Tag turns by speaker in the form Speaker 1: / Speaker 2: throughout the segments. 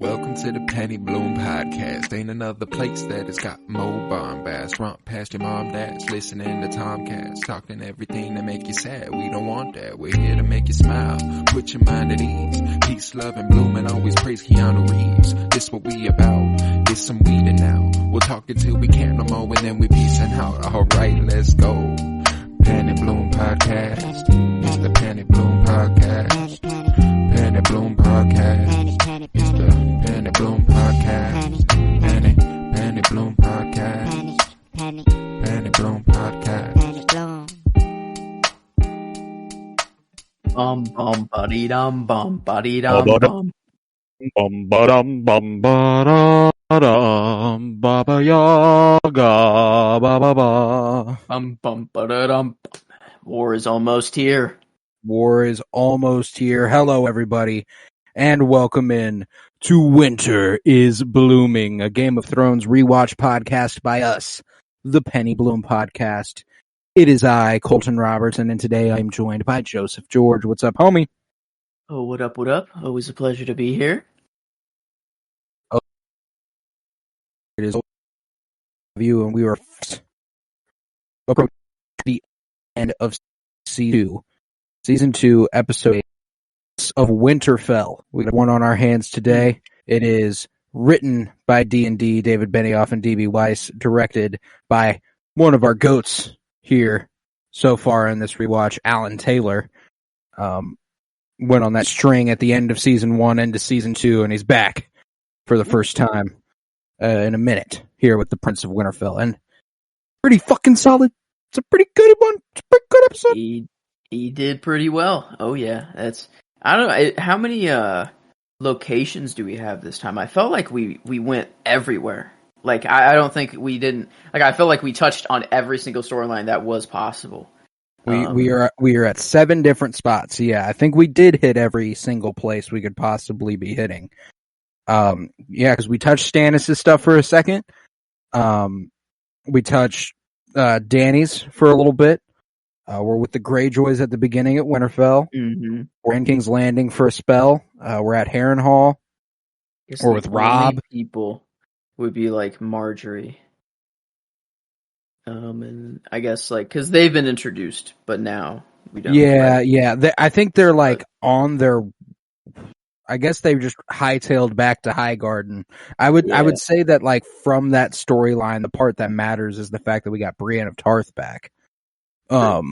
Speaker 1: Welcome to the Penny Bloom Podcast. Ain't another place that has got more bombast. Romp past your mom, dad's listening to Tomcats. Talking everything that make you sad. We don't want that. We're here to make you smile. Put your mind at ease. Peace, love, and bloom, and always praise Keanu Reeves. This what we about. This some weeding now. We'll talk until we can't no more, and then we peacing out. Alright, let's go. Penny Bloom Podcast. It's the Penny Bloom Podcast. Penny Bloom Podcast. It's the Penny Bloom Podcast. Penny Bloom Podcast. Penny Bloom Podcast.
Speaker 2: Bum buddy dum bum.
Speaker 3: Bum ba Baba Yaga ba.
Speaker 2: Bum. War is almost here.
Speaker 3: War is almost here. Hello, everybody, and welcome in to Winter is Blooming, a Game of Thrones rewatch podcast by us, the Penny Bloom Podcast. It is I, Colton Robertson, and today I'm joined by Joseph George. What's up, homie?
Speaker 2: Oh, what up? Always a pleasure to be here.
Speaker 3: It is you, and we are approaching the end of season 2, episode 8 of Winterfell. We got one on our hands today. It is written by D&D, David Benioff and D.B. Weiss, directed by one of our goats here so far in this rewatch, Alan Taylor. Went on that string at the end of season 1 into season 2, and he's back for the first time in a minute here with the Prince of Winterfell, and pretty fucking solid. It's a pretty good one. It's a pretty good episode.
Speaker 2: He did pretty well. Oh yeah, I don't know how many locations do we have this time. I felt like we went everywhere. Like I don't think we didn't. Like I felt like we touched on every single storyline that was possible.
Speaker 3: We are at 7 different spots. Yeah, I think we did hit every single place we could possibly be hitting. Yeah, because we touched Stannis' stuff for a second. We touched Dany's for a little bit. We're with the Greyjoys at the beginning at Winterfell.
Speaker 2: Mm-hmm.
Speaker 3: We're in King's Landing for a spell. We're at Harrenhal. We're with Rob.
Speaker 2: People would be like Marjorie. And I guess like because they've been introduced, but now we don't.
Speaker 3: Yeah. I think they're like on their. I guess they've just hightailed back to Highgarden. I would say that like from that storyline, the part that matters is the fact that we got Brienne of Tarth back. Got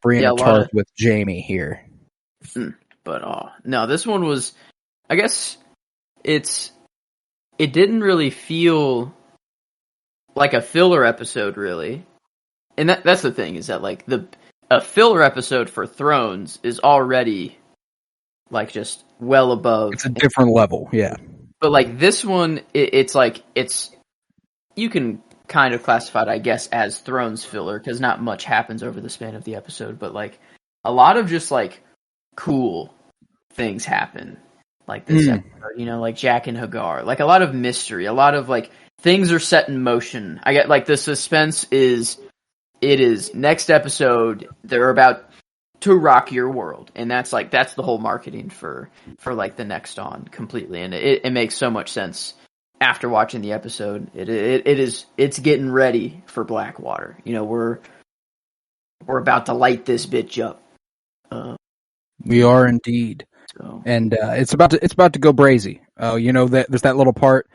Speaker 3: Brienne of Tarth with Jaime here.
Speaker 2: But no, this one was. I guess it didn't really feel like a filler episode, really. And that's the thing is that like a filler episode for Thrones is already. Like just well above.
Speaker 3: It's a different level, yeah.
Speaker 2: But like this one, it's you can kind of classify it, I guess, as Thrones filler because not much happens over the span of the episode. But like a lot of just like cool things happen, like this episode. You know, like Jack and Hagar, like a lot of mystery, a lot of like things are set in motion. I get like the suspense is next episode they're about to rock your world, and that's the whole marketing for like the next on completely, and it makes so much sense after watching the episode. It's getting ready for Blackwater. You know, we're about to light this bitch up.
Speaker 3: We are indeed, and it's about to go brazy. You know that there's that little part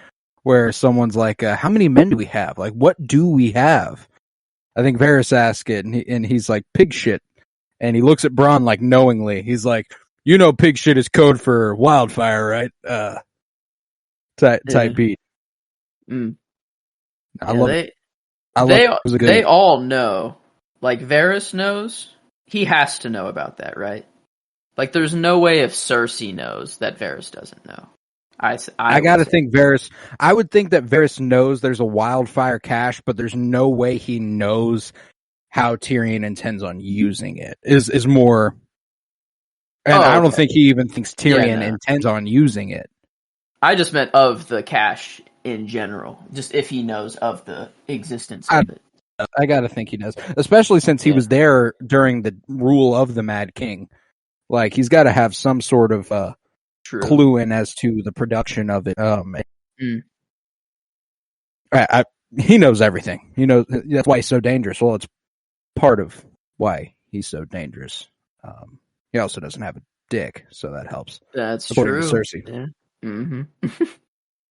Speaker 3: where someone's like, "How many men do we have? Like, what do we have?" I think Varys asked it, and he's like, "Pig shit." And he looks at Bronn like knowingly. He's like, "You know, pig shit is code for wildfire, right?" Type beat.
Speaker 2: Mm.
Speaker 3: They
Speaker 2: all know. Like Varys knows. He has to know about that, right? Like, there's no way if Cersei knows that Varys doesn't know. I
Speaker 3: gotta think Varys. I would think that Varys knows there's a wildfire cache, but there's no way he knows how Tyrion intends on using it is more, and I don't think he even thinks Tyrion intends on using it.
Speaker 2: I just meant of the cache in general, just if he knows of the existence of it.
Speaker 3: I gotta think he does, especially since he was there during the rule of the Mad King. Like he's got to have some sort of
Speaker 2: True.
Speaker 3: clue in as to the production of it. He knows everything. That's why he's so dangerous. Well, it's part of why he's so dangerous. He also doesn't have a dick, so that helps.
Speaker 2: That's
Speaker 3: According
Speaker 2: true.
Speaker 3: to Cersei.
Speaker 2: Yeah. Mm-hmm.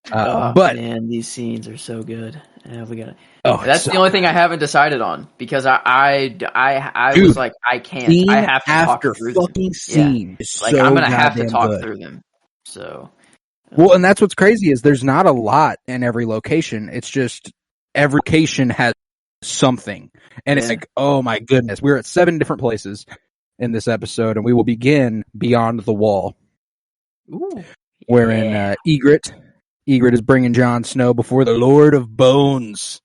Speaker 3: But
Speaker 2: man, these scenes are so good. Yeah,
Speaker 3: that's
Speaker 2: the only thing I haven't decided on because I
Speaker 3: Dude,
Speaker 2: was like, I can't. I have to talk through them.
Speaker 3: Scene is
Speaker 2: Like
Speaker 3: so
Speaker 2: I'm gonna have to
Speaker 3: goddamn
Speaker 2: talk
Speaker 3: good.
Speaker 2: through them. So.
Speaker 3: Well, and that's what's crazy is there's not a lot in every location. It's just every location has something, and it's like, oh my goodness, we're at 7 different places in this episode, and we will begin beyond the wall.
Speaker 2: Ooh,
Speaker 3: wherein Egret is bringing Jon Snow before the Lord of Bones.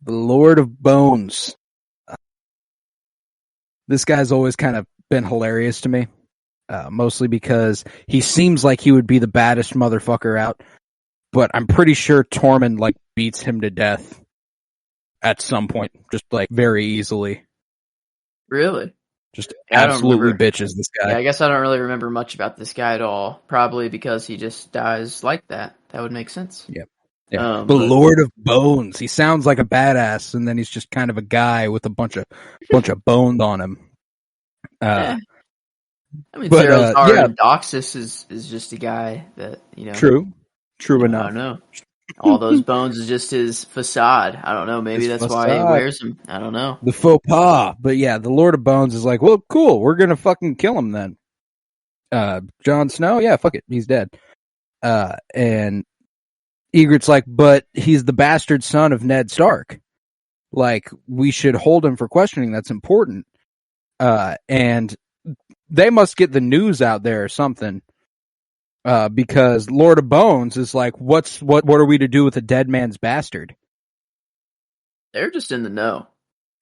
Speaker 3: The Lord of Bones. This guy's always kind of been hilarious to me, mostly because he seems like he would be the baddest motherfucker out, but I'm pretty sure Tormund beats him to death at some point, just very easily.
Speaker 2: Really?
Speaker 3: Just absolutely bitches this guy.
Speaker 2: Yeah, I guess I don't really remember much about this guy at all. Probably because he just dies like that. That would make sense.
Speaker 3: Yep. Yeah. The Lord of Bones. He sounds like a badass, and then he's just kind of a guy with a bunch of bones on him.
Speaker 2: I mean, and Doxus is just a guy that,
Speaker 3: True enough.
Speaker 2: I don't know. All those bones is just his facade. I don't know. Maybe that's why he wears them. I don't know.
Speaker 3: The faux pas. But yeah, the Lord of Bones is like, well, cool. We're going to fucking kill him then. Jon Snow? Yeah, fuck it. He's dead. And Egret's like, but he's the bastard son of Ned Stark. We should hold him for questioning. That's important. And they must get the news out there or something. Because Lord of Bones is like, what are we to do with a dead man's bastard?
Speaker 2: They're just in the know.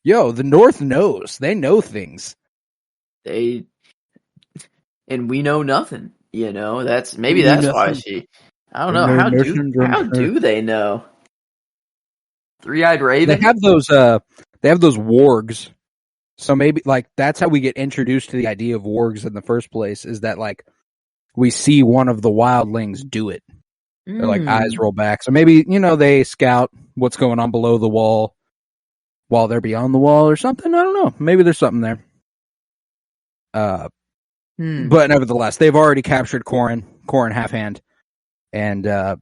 Speaker 3: Yo, the North knows. They know things.
Speaker 2: And we know nothing. That's why I don't know. How do they know? Three-eyed Raven?
Speaker 3: They have those wargs. So maybe that's how we get introduced to the idea of wargs in the first place, is that we see one of the wildlings do it. Their eyes roll back. So maybe, they scout what's going on below the wall while they're beyond the wall or something. I don't know. Maybe there's something there. But nevertheless, they've already captured Corin Halfhand. And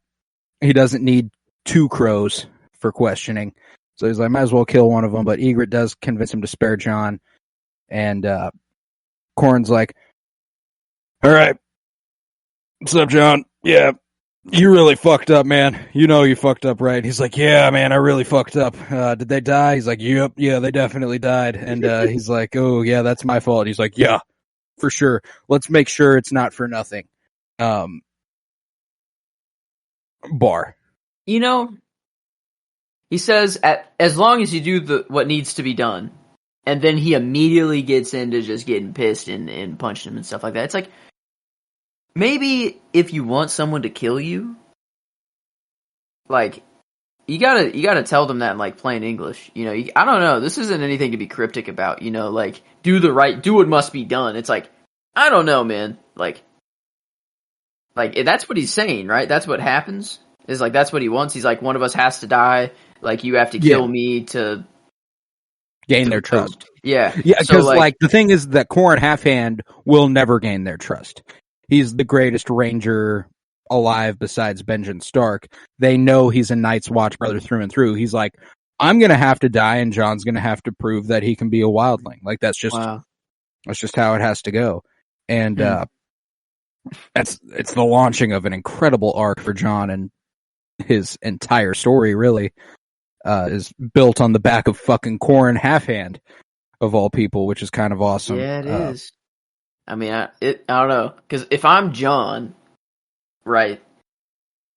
Speaker 3: he doesn't need 2 crows for questioning. So he's like, might as well kill one of them. But Egret does convince him to spare Jon. And Corin's like, all right. What's up, Jon? Yeah, you really fucked up, man. You fucked up, right? He's like, yeah, man, I really fucked up. Did they die? He's like, yep, yeah, they definitely died. And he's like, oh, yeah, that's my fault. He's like, yeah, for sure. Let's make sure it's not for nothing. Bar.
Speaker 2: He says, as long as you do what needs to be done, and then he immediately gets into just getting pissed and punching him and stuff like that. It's like, maybe if you want someone to kill you, you gotta tell them that in plain English. I don't know. This isn't anything to be cryptic about. Do what must be done. It's like, I don't know, man. That's what he's saying, right? That's what happens. Is that's what he wants. He's like, one of us has to die. You have to kill me to
Speaker 3: gain their trust.
Speaker 2: Yeah,
Speaker 3: because the thing is that Corin Halfhand will never gain their trust. He's the greatest ranger alive besides Benjen Stark. They know he's a Night's Watch brother through and through. He's like, I'm going to have to die, and Jon's going to have to prove that he can be a wildling. That's just how it has to go. And it's the launching of an incredible arc for Jon, and his entire story really is built on the back of fucking Corin Halfhand, of all people, which is kind of awesome.
Speaker 2: Yeah, it is. I mean, I don't know, because if I'm Jon, right,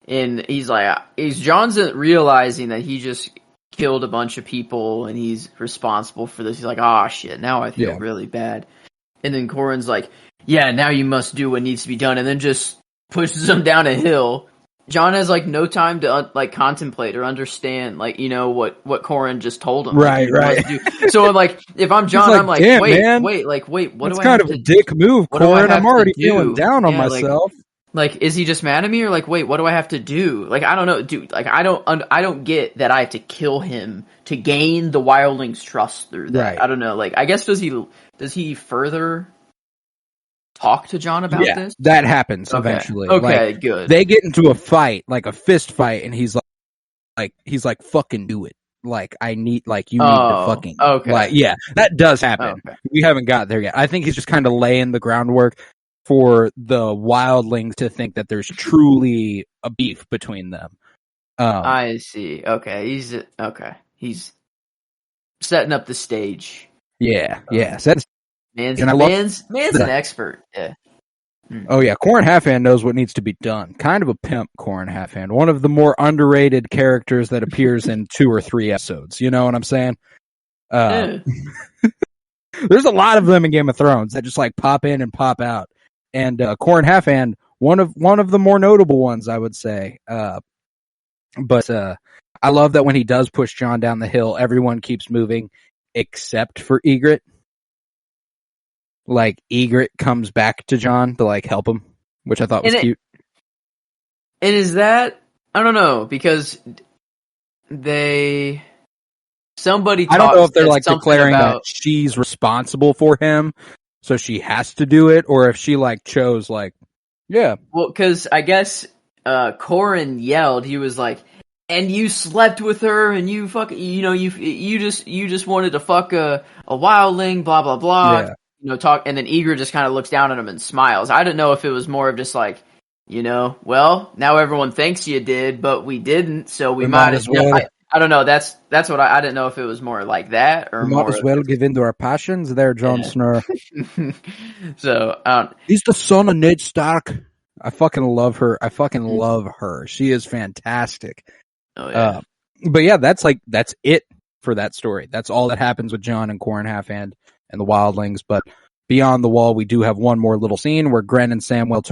Speaker 2: and Jon's realizing that he just killed a bunch of people and he's responsible for this. He's like, oh shit, now I feel really bad. And then Corin's like, yeah, now you must do what needs to be done, and then just pushes him down a hill John has like no time to like contemplate or understand like what Corran just told him.
Speaker 3: Right,
Speaker 2: like,
Speaker 3: right.
Speaker 2: So like if I'm John,
Speaker 3: like,
Speaker 2: I'm like,
Speaker 3: damn,
Speaker 2: wait,
Speaker 3: man.
Speaker 2: wait, what
Speaker 3: That's
Speaker 2: do I
Speaker 3: kind
Speaker 2: have
Speaker 3: of
Speaker 2: to
Speaker 3: a dick move,
Speaker 2: what do I
Speaker 3: Corran.
Speaker 2: have
Speaker 3: I'm
Speaker 2: to
Speaker 3: already
Speaker 2: do?
Speaker 3: feeling down on
Speaker 2: Yeah,
Speaker 3: myself.
Speaker 2: Like, is he just mad at me, or like, wait, what do I have to do? Like, I don't know, dude. Like, I don't get that I have to kill him to gain the wildlings' trust through that.
Speaker 3: Right.
Speaker 2: I don't know. Like, I guess does he further talk to John about this?
Speaker 3: That happens
Speaker 2: Okay.
Speaker 3: eventually.
Speaker 2: Okay,
Speaker 3: like,
Speaker 2: good.
Speaker 3: They get into a fight, like a fist fight, and he's like, fucking do it. Like, you need to fucking,
Speaker 2: okay.
Speaker 3: like, yeah, that does happen.
Speaker 2: Okay.
Speaker 3: We haven't got there yet. I think he's just kind of laying the groundwork for the wildlings to think that there's truly a beef between them.
Speaker 2: I see. Okay. He's setting up the stage.
Speaker 3: Yeah. So
Speaker 2: man's an expert. Yeah.
Speaker 3: Oh yeah, Corran Halfhand knows what needs to be done. Kind of a pimp, Corran Halfhand. One of the more underrated characters that appears in 2 or 3 episodes. You know what I'm saying? There's a lot of them in Game of Thrones that just like pop in and pop out. And Corran Halfhand, one of the more notable ones, I would say. But I love that when he does push Jon down the hill, everyone keeps moving except for Ygritte. Like, Ygritte comes back to Jon to like help him, which I thought was cute.
Speaker 2: And is that, I don't know, because somebody
Speaker 3: I don't know if they're like declaring
Speaker 2: about,
Speaker 3: that she's responsible for him, so she has to do it, or if she like chose like, yeah.
Speaker 2: Well, because I guess Corran yelled. He was like, "And you slept with her, and you you just wanted to fuck a wildling, blah blah blah."
Speaker 3: Yeah.
Speaker 2: Talk, and then Ygritte just kind of looks down at him and smiles. I don't know if it was more of just like, well, now everyone thinks you did, but we didn't, so we might as well. I don't know. That's what I didn't know if it was more like that or
Speaker 3: we
Speaker 2: more.
Speaker 3: Might as well give in to our passions, there, Jon Snow.
Speaker 2: So
Speaker 3: he's the son of Ned Stark. I fucking love her. Love her. She is fantastic.
Speaker 2: Oh yeah.
Speaker 3: But yeah, that's it for that story. That's all that happens with Jon and Corran Halfhand and the wildlings. But beyond the wall, we do have one more little scene where Gren and Samwell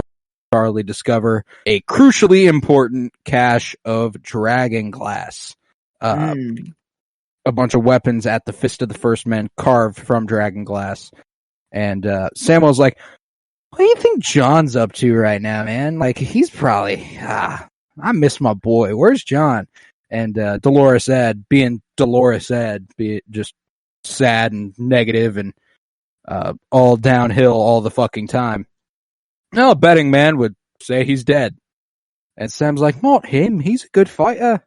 Speaker 3: Tarly discover a crucially important cache of dragon glass. A bunch of weapons at the Fist of the First Men carved from dragon glass. And Samwell's like, what do you think Jon's up to right now, man? Like, he's probably, I miss my boy. Where's Jon? And Dolores Ed, being Dolores Ed, be it just sad and negative and all downhill all the fucking time. No, a betting man would say he's dead. And Sam's like, not him. He's a good fighter.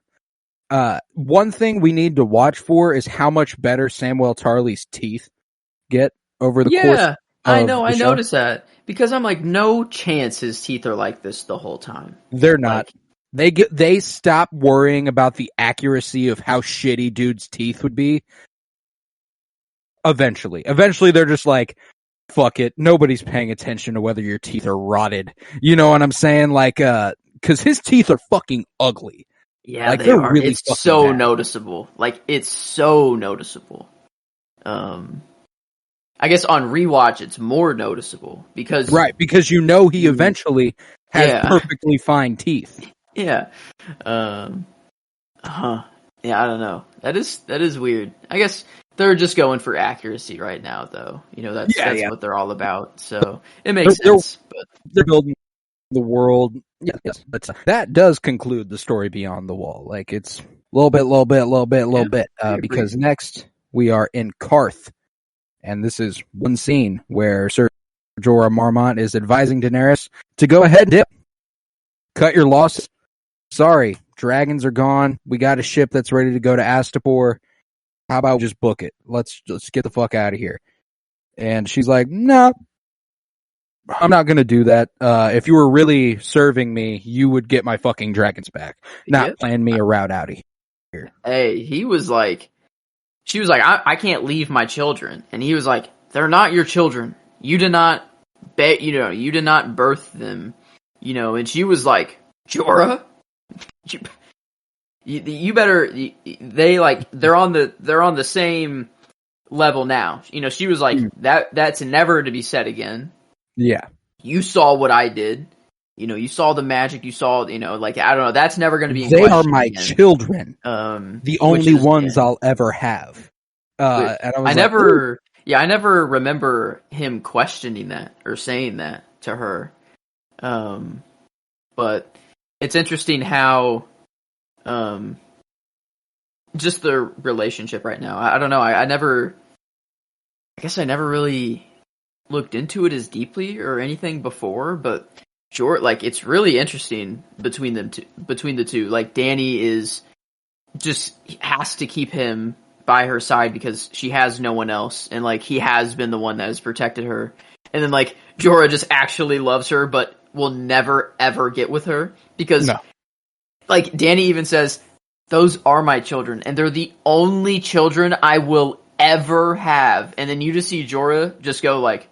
Speaker 3: One thing we need to watch for is how much better Samwell Tarly's teeth get over the course. Yeah,
Speaker 2: I know. I noticed that because I'm like, no chance his teeth are like this the whole time.
Speaker 3: They're not. They stop worrying about the accuracy of how shitty dude's teeth would be. Eventually, they're just like, fuck it. Nobody's paying attention to whether your teeth are rotted. You know what I'm saying? Like, cause his teeth are fucking ugly.
Speaker 2: Yeah,
Speaker 3: like,
Speaker 2: they're really
Speaker 3: it's
Speaker 2: so
Speaker 3: bad.
Speaker 2: noticeable. Like, it's so noticeable. I guess on rewatch it's more noticeable because
Speaker 3: he eventually has perfectly fine teeth.
Speaker 2: Yeah. Yeah, I don't know. That is weird. I guess they're just going for accuracy right now, though. That's what they're all about. So it makes sense. But
Speaker 3: they're building the world. Yes. But that does conclude the story Beyond the Wall. Like, it's a little bit. Because next we are in Karth. And this is one scene where Ser Jorah Mormont is advising Daenerys to go ahead and dip. Cut your losses. Sorry, dragons are gone. We got a ship that's ready to go to Astapor. How about we just book it? Let's get the fuck out of here. And she's like, no, I'm not going to do that. If you were really serving me, you would get my fucking dragons back. Not plan me a route out of here.
Speaker 2: Hey, she was like, I can't leave my children. And he was like, they're not your children. You did not you did not birth them. And she was like, Jorah? You better, they're on the same level now. She was like, that's never to be said again.
Speaker 3: Yeah.
Speaker 2: You saw what I did. you saw the magic, you saw, like, I don't know, that's never going to be in
Speaker 3: They are
Speaker 2: question
Speaker 3: my
Speaker 2: again.
Speaker 3: children. The only ones I'll ever have. And I was
Speaker 2: I never remember him questioning that or saying that to her. But it's interesting how, just the relationship right now. I don't know. I guess I never really looked into it as deeply or anything before, but sure, like, it's really interesting between the two. Like, Dany is just has to keep him by her side because she has no one else, and like, he has been the one that has protected her. And then like, Jorah just actually loves her, but will never ever get with her because, like, Dany even says, "Those are my children, and they're the only children I will ever have." And then you just see Jorah just go like,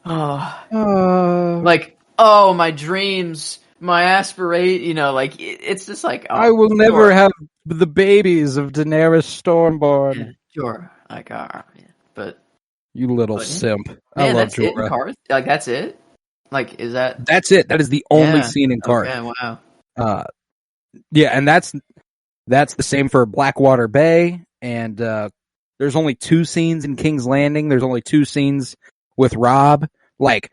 Speaker 2: like, "Oh, my dreams, my aspirate," like, it's just like, oh,
Speaker 3: I will never have the babies of Daenerys Stormborn.
Speaker 2: Yeah, Jorah, like, but
Speaker 3: you little simp.
Speaker 2: Man,
Speaker 3: I love
Speaker 2: that's
Speaker 3: Jorah.
Speaker 2: it in Karth? Like, that's it? Like, is that?
Speaker 3: That's it. That is the only scene in Karth.
Speaker 2: Okay, wow.
Speaker 3: Yeah, and that's the same for Blackwater Bay, and there's only 2 scenes in King's Landing. There's only 2 scenes with Robb. Like,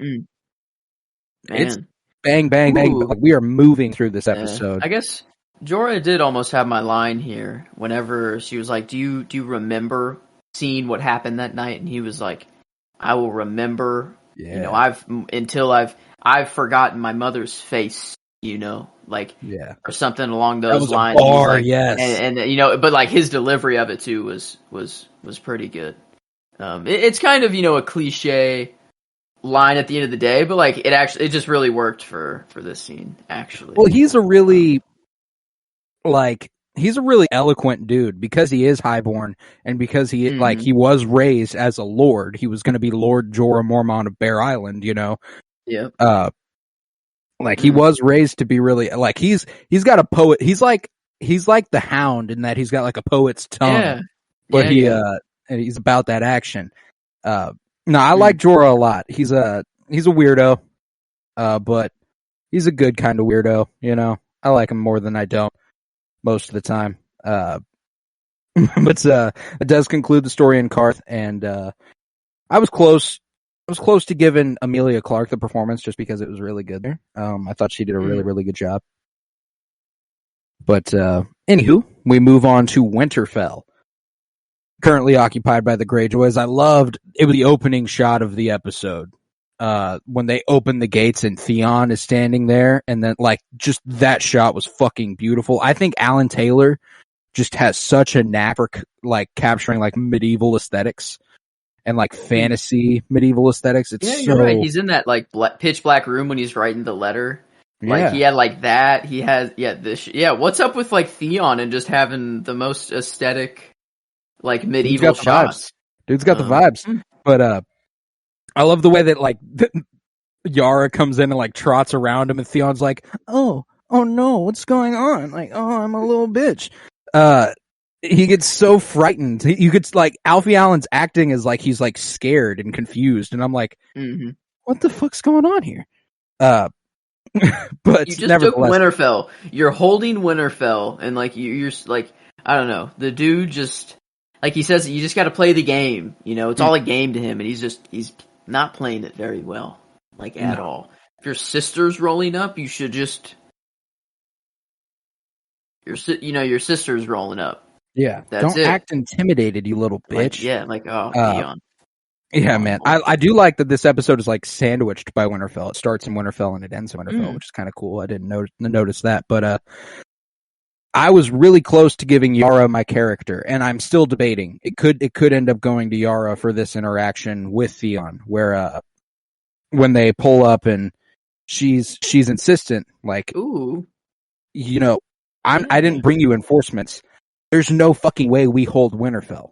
Speaker 3: it's bang, bang, bang. Like, we are moving through this episode.
Speaker 2: I guess Jorah did almost have my line here whenever she was like, do you remember seeing what happened that night? And he was like, I will remember.
Speaker 3: Yeah.
Speaker 2: I've forgotten my mother's face, like, or something along those lines.
Speaker 3: A bar, yes.
Speaker 2: And but like, his delivery of it too was pretty good. It's kind of, a cliche line at the end of the day, but like, it just really worked for this scene, actually.
Speaker 3: Well, he's a really eloquent dude because he is highborn and because he he was raised as a lord. He was going to be Lord Jorah Mormont of Bear Island,
Speaker 2: Yeah.
Speaker 3: He was raised to be really, like, he's got a poet. He's like the Hound in that he's got like a poet's tongue, but and he's about that action. No, I like Jorah a lot. He's a weirdo, but he's a good kind of weirdo. I like him more than I don't most of the time. But it does conclude the story in Karth, and I was close to giving Emilia Clarke the performance just because it was really good there. I thought she did a really, really good job. But anywho, we move on to Winterfell, currently occupied by the Greyjoys. I loved it was the opening shot of the episode. When they open the gates and Theon is standing there, and then like just that shot was fucking beautiful. I think Alan Taylor just has such a knack for like capturing like medieval aesthetics and like fantasy medieval aesthetics. It's
Speaker 2: you're right. He's in that like pitch black room when he's writing the letter. Like he had like that. He has this. What's up with like Theon and just having the most aesthetic like medieval shots?
Speaker 3: Dude's got the vibes. But I love the way that like Yara comes in and like trots around him, and Theon's like, "Oh no, what's going on?" Like, "Oh, I'm a little bitch." He gets so frightened. You could like Alfie Allen's acting is like he's like scared and confused, and I'm like, "What the fuck's going on here?" But
Speaker 2: you just took Winterfell. You're holding Winterfell, and like you're like, I don't know. The dude just like he says, you just got to play the game. It's all a game to him, and he's not playing it very well, like at all. If your sister's rolling up, you should just your sister's rolling up.
Speaker 3: Yeah, don't act intimidated, you little bitch.
Speaker 2: Theon.
Speaker 3: Yeah, man. I do like that this episode is like sandwiched by Winterfell. It starts in Winterfell and it ends in Winterfell, which is kind of cool. I didn't notice that, but I was really close to giving Yara my character, and I'm still debating. It could end up going to Yara for this interaction with Theon, where when they pull up and she's insistent, like,
Speaker 2: ooh,
Speaker 3: I didn't bring you enforcements. There's no fucking way we hold Winterfell.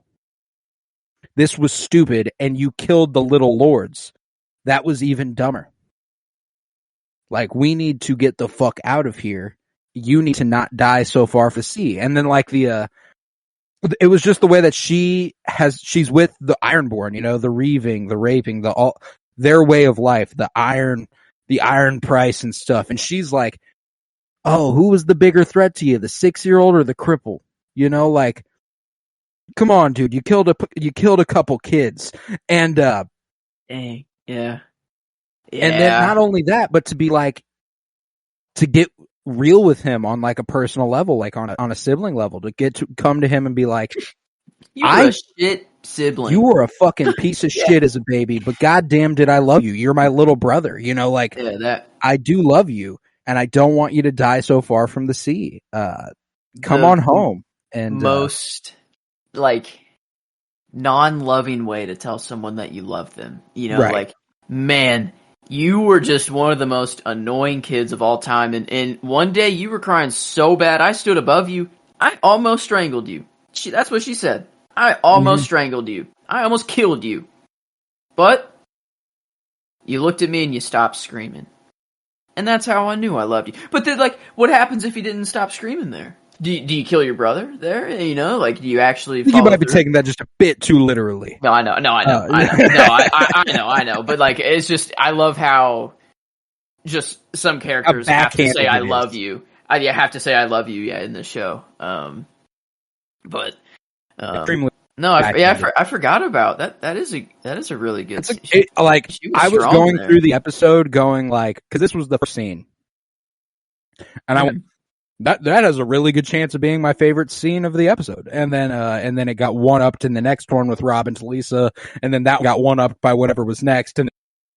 Speaker 3: This was stupid, and you killed the little lords. That was even dumber. Like, we need to get the fuck out of here. You need to not die so far for the sea. And then, like, it was just the way that she's with the Ironborn, the reaving, the raping, their way of life, the iron, the iron price and stuff. And she's like, oh, who was the bigger threat to you, the 6-year-old or the cripple? You know, like, come on, dude, you killed a couple kids. And,
Speaker 2: Dang. Yeah.
Speaker 3: and then not only that, but to be like, to get real with him on like a personal level, like on a sibling level, to come to him and be like,
Speaker 2: you were a shit sibling.
Speaker 3: You were a fucking piece of shit as a baby, but goddamn did I love you. You're my little brother. You know, like, I do love you, and I don't want you to die so far from the sea. Come on home. And
Speaker 2: most like non-loving way to tell someone that you love them. You know, like, man, you were just one of the most annoying kids of all time. And one day you were crying so bad, I stood above you. I almost strangled you. That's what she said. I almost strangled you. I almost killed you. But you looked at me and you stopped screaming. And that's how I knew I loved you. But then, like, what happens if you didn't stop screaming there? Do you kill your brother there? You know, like, do you actually?
Speaker 3: You might be taking that just a bit too literally.
Speaker 2: No, I know. I know. But like, it's just, I love how just some characters have to say "I love you." I have to say "I love you." Yeah, in the show.
Speaker 3: Extremely.
Speaker 2: No, I forgot about that. That is a really good.
Speaker 3: I was going through the episode, going like, because this was the first scene, and I went. That has a really good chance of being my favorite scene of the episode. And then it got one-upped in the next one with Rob and Talisa, and then that got one-upped by whatever was next, and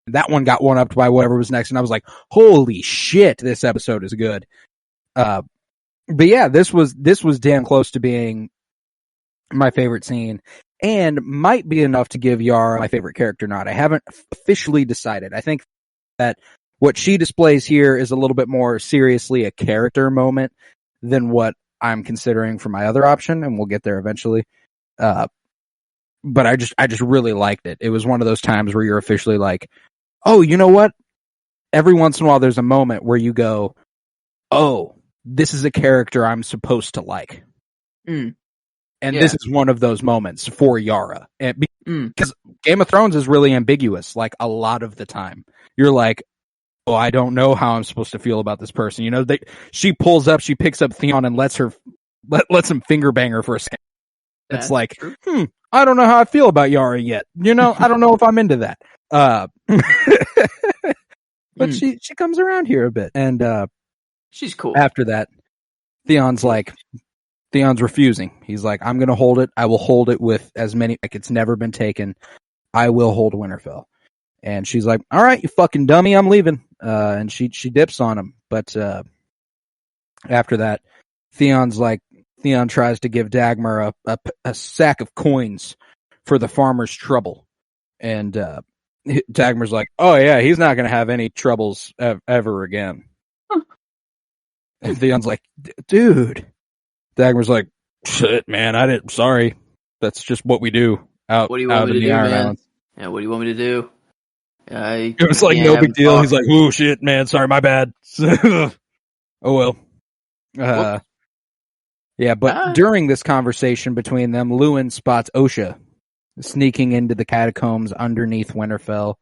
Speaker 3: that one got one-upped by whatever was next, and I was like, holy shit, this episode is good. But yeah, this was damn close to being my favorite scene, and might be enough to give Yara my favorite character nod. I haven't officially decided. I think that what she displays here is a little bit more seriously a character moment than what I'm considering for my other option, and we'll get there eventually. But I just really liked it. It was one of those times where you're officially like, oh, you know what? Every once in a while there's a moment where you go, oh, this is a character I'm supposed to like. And this is one of those moments for Yara. And because Game of Thrones is really ambiguous, like, a lot of the time. You're like, oh, I don't know how I'm supposed to feel about this person. You know, she picks up Theon and lets him finger bang her for a second. It's like, I don't know how I feel about Yara yet. You know, I don't know if I'm into that. But she comes around here a bit, and
Speaker 2: she's cool.
Speaker 3: After that, Theon's refusing. He's like, I'm going to hold it. I will hold it with as many, like, it's never been taken. I will hold Winterfell. And she's like, all right, you fucking dummy, I'm leaving. And she dips on him. But after that, Theon tries to give Dagmar a sack of coins for the farmer's trouble. And Dagmar's like, oh yeah, he's not going to have any troubles ever again. And Theon's like, dude. Dagmar's like, shit, man, sorry. That's just what we do out in the Iron Islands.
Speaker 2: Yeah, what do you want me to do?
Speaker 3: It was like no big deal. He's like, "Oh shit, man, sorry, my bad." Oh well. Yeah, but during this conversation between them, Lewin spots Osha sneaking into the catacombs underneath Winterfell,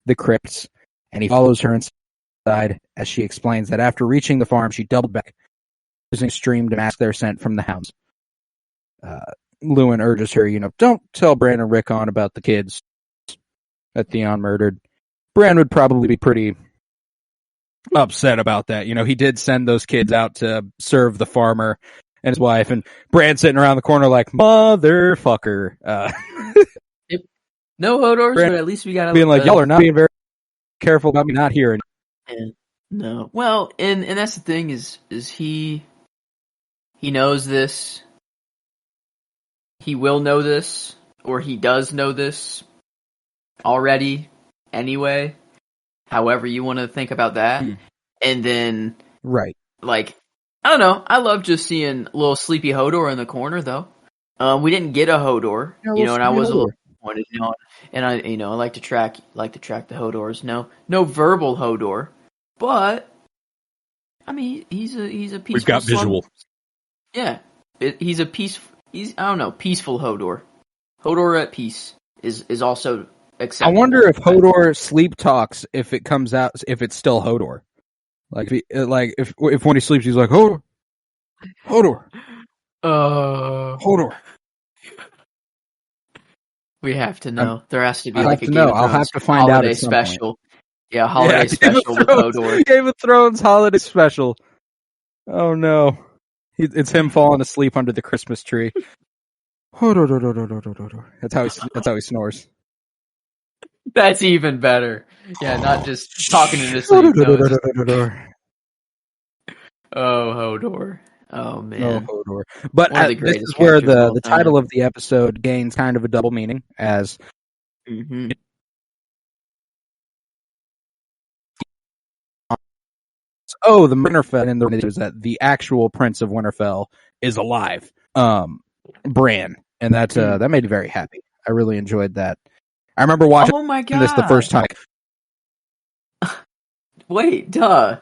Speaker 3: the crypts, and he follows her inside as she explains that after reaching the farm, she doubled back, using a stream to mask their scent from the hounds. Lewin urges her, don't tell Bran and Rickon about the kids that Theon murdered. Bran would probably be pretty upset about that. He did send those kids out to serve the farmer and his wife, and Bran sitting around the corner like, motherfucker.
Speaker 2: No Hodors, but at least we got
Speaker 3: being like, y'all are not being very careful about me not hearing.
Speaker 2: No. Well, and that's the thing is he knows this. He will know this, or he does know this already anyway. However you want to think about that. And then,
Speaker 3: right.
Speaker 2: Like, I don't know. I love just seeing little sleepy Hodor in the corner, though. We didn't get a Hodor, and I was a little disappointed, and I like to track the Hodors. No verbal Hodor, but I mean, he's a peaceful.
Speaker 3: We've got visual.
Speaker 2: Yeah, he's peaceful Hodor. Hodor at peace is also
Speaker 3: I
Speaker 2: acceptable.
Speaker 3: wonder if Hodor sleep talks if it comes out if it's still Hodor. Like if when he sleeps he's like Hodor, Hodor.
Speaker 2: We have to know. There has to be
Speaker 3: I'll
Speaker 2: like
Speaker 3: have
Speaker 2: a
Speaker 3: to
Speaker 2: Game
Speaker 3: know.
Speaker 2: of
Speaker 3: I'll
Speaker 2: Thrones
Speaker 3: have to find out
Speaker 2: holiday
Speaker 3: at some point.
Speaker 2: special. Yeah, holiday special
Speaker 3: Game
Speaker 2: with Hodor.
Speaker 3: Game of Thrones holiday special. Oh no, it's him falling asleep under the Christmas tree. Hodor. That's how he snores.
Speaker 2: That's even better. Yeah, not just talking in his sleep. No, just, oh, Hodor. Oh man.
Speaker 3: No, Hodor. But
Speaker 2: One of the
Speaker 3: this is
Speaker 2: greatest
Speaker 3: where
Speaker 2: characters of all
Speaker 3: the
Speaker 2: time.
Speaker 3: title of the episode gains kind of a double meaning as
Speaker 2: Mhm.
Speaker 3: the Winterfell, and the is that the actual Prince of Winterfell is alive. Bran, and that made me very happy. I really enjoyed that. I remember watching
Speaker 2: Oh my god.
Speaker 3: this the first time.
Speaker 2: Wait, duh.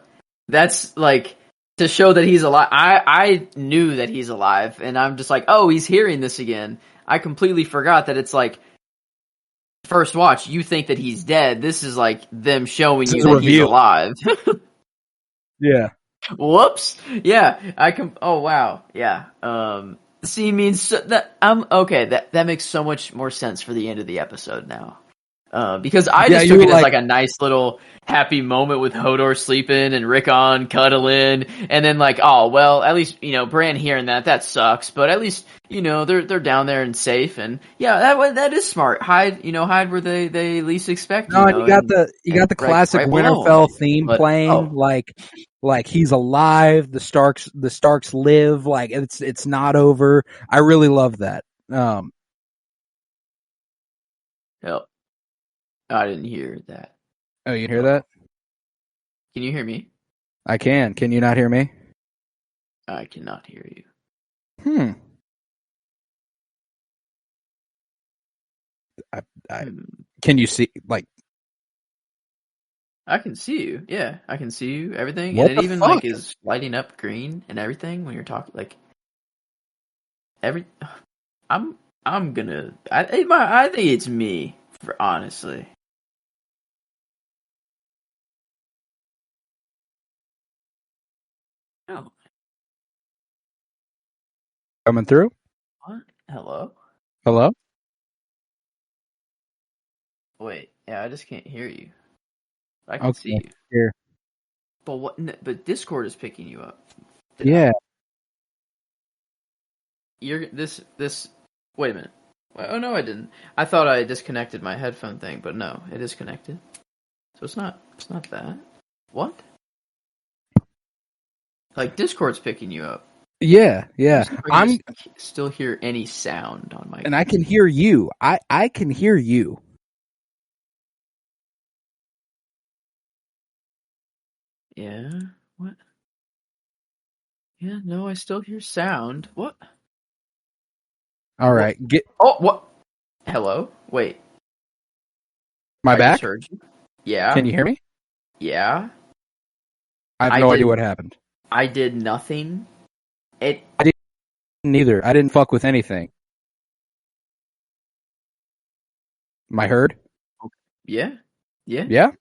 Speaker 2: That's like to show that he's alive. I knew that he's alive, and I'm just like, oh, he's hearing this again. I completely forgot that it's like first watch. You think that he's dead. This is like them showing you that he's alive.
Speaker 3: Yeah.
Speaker 2: Whoops. Yeah, I can. Oh wow. Yeah. See, means that I'm okay. That makes so much more sense for the end of the episode now. Because I just took it as like a nice little happy moment with Hodor sleeping and Rickon cuddling, and then like, oh well, at least Bran hearing that sucks, but at least they're down there and safe, and yeah, that is smart. Hide where they least expect.
Speaker 3: No, and you got the classic
Speaker 2: right
Speaker 3: Winterfell theme playing, like he's alive. The Starks live. Like it's not over. I really love that.
Speaker 2: Hell, I didn't hear that.
Speaker 3: Oh, you hear that?
Speaker 2: Can you hear me?
Speaker 3: I can. Can you not hear me?
Speaker 2: I cannot hear you.
Speaker 3: Can you see? Like,
Speaker 2: I can see you. Yeah, I can see you. Everything,
Speaker 3: what
Speaker 2: and it even
Speaker 3: fuck?
Speaker 2: like is lighting up green and everything when you're talking. Like I'm gonna. I think it's me. Honestly. Oh.
Speaker 3: Coming through?
Speaker 2: What? Hello?
Speaker 3: Hello?
Speaker 2: Wait, yeah, I just can't hear you. I can see you.
Speaker 3: Here.
Speaker 2: But what? But Discord is picking you up.
Speaker 3: Yeah.
Speaker 2: You're this. Wait a minute. Oh no, I didn't. I thought I disconnected my headphone thing, but no, it is connected. So it's not. It's not that. What? Like Discord's picking you up.
Speaker 3: Yeah.
Speaker 2: I'm still hear any sound on my.
Speaker 3: And I can hear you. I can hear you.
Speaker 2: Yeah. What? Yeah. No, I still hear sound. What?
Speaker 3: All right.
Speaker 2: Oh, what? Hello. Wait.
Speaker 3: My back?
Speaker 2: Just heard you. Yeah.
Speaker 3: Can you hear me?
Speaker 2: Yeah.
Speaker 3: I have no idea what happened.
Speaker 2: I did nothing.
Speaker 3: I didn't either. I didn't fuck with anything. Am I heard?
Speaker 2: Yeah.
Speaker 3: Yeah?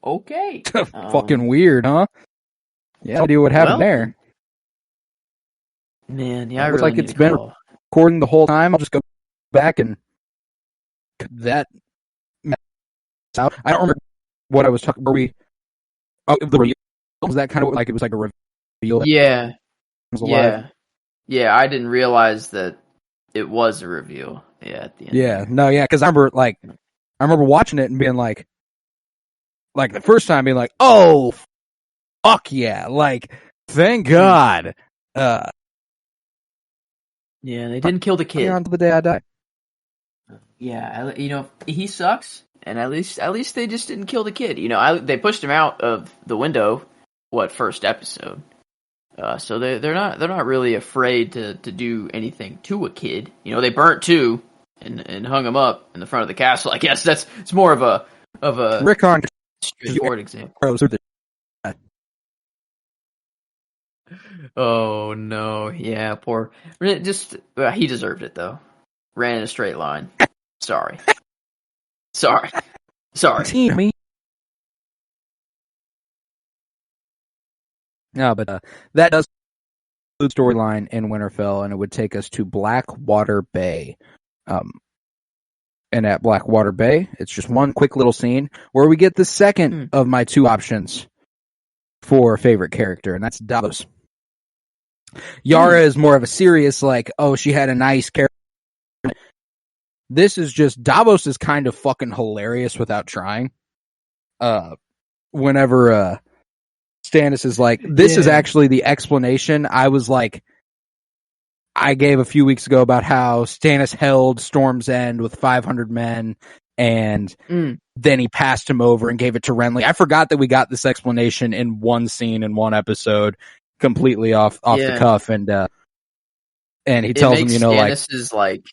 Speaker 2: Okay.
Speaker 3: Fucking weird, huh? Yeah, no idea what happened there.
Speaker 2: Man, yeah, I
Speaker 3: looks
Speaker 2: really
Speaker 3: like it's been recording the whole time. I'll just go back and cut that out. I don't remember what I was talking. Were we? Oh, the reveal, was that kind of like it was like a reveal?
Speaker 2: Yeah. Yeah. I didn't realize that it was a reveal. Yeah, at the end.
Speaker 3: Yeah, no, yeah, because I remember watching it and being like the first time being like, oh, fuck yeah, like thank God.
Speaker 2: Yeah, they didn't kill the kid.
Speaker 3: Until the day I die.
Speaker 2: Yeah, he sucks, and at least they just didn't kill the kid. They pushed him out of the window. First episode? So they're not really afraid to do anything to a kid. They burnt two and hung him up in the front of the castle. I guess it's more of a
Speaker 3: Rickon
Speaker 2: straightforward example. Oh no, yeah, poor. He deserved it though. Ran in a straight line. Sorry. Sorry.
Speaker 3: Team me. No, but that does include storyline in Winterfell, and it would take us to Blackwater Bay. And at Blackwater Bay, it's just one quick little scene where we get the second of my two options for favorite character, and that's Davos. Yara is more of a serious, like, oh, she had a nice character. This is just, Davos is kind of fucking hilarious without trying. Whenever Stannis is like, this is actually the explanation. I was like, I gave a few weeks ago about how Stannis held Storm's End with 500 men, and then he passed him over and gave it to Renly. I forgot that we got this explanation in one scene in one episode, completely off the cuff, and he tells him,
Speaker 2: Stannis's like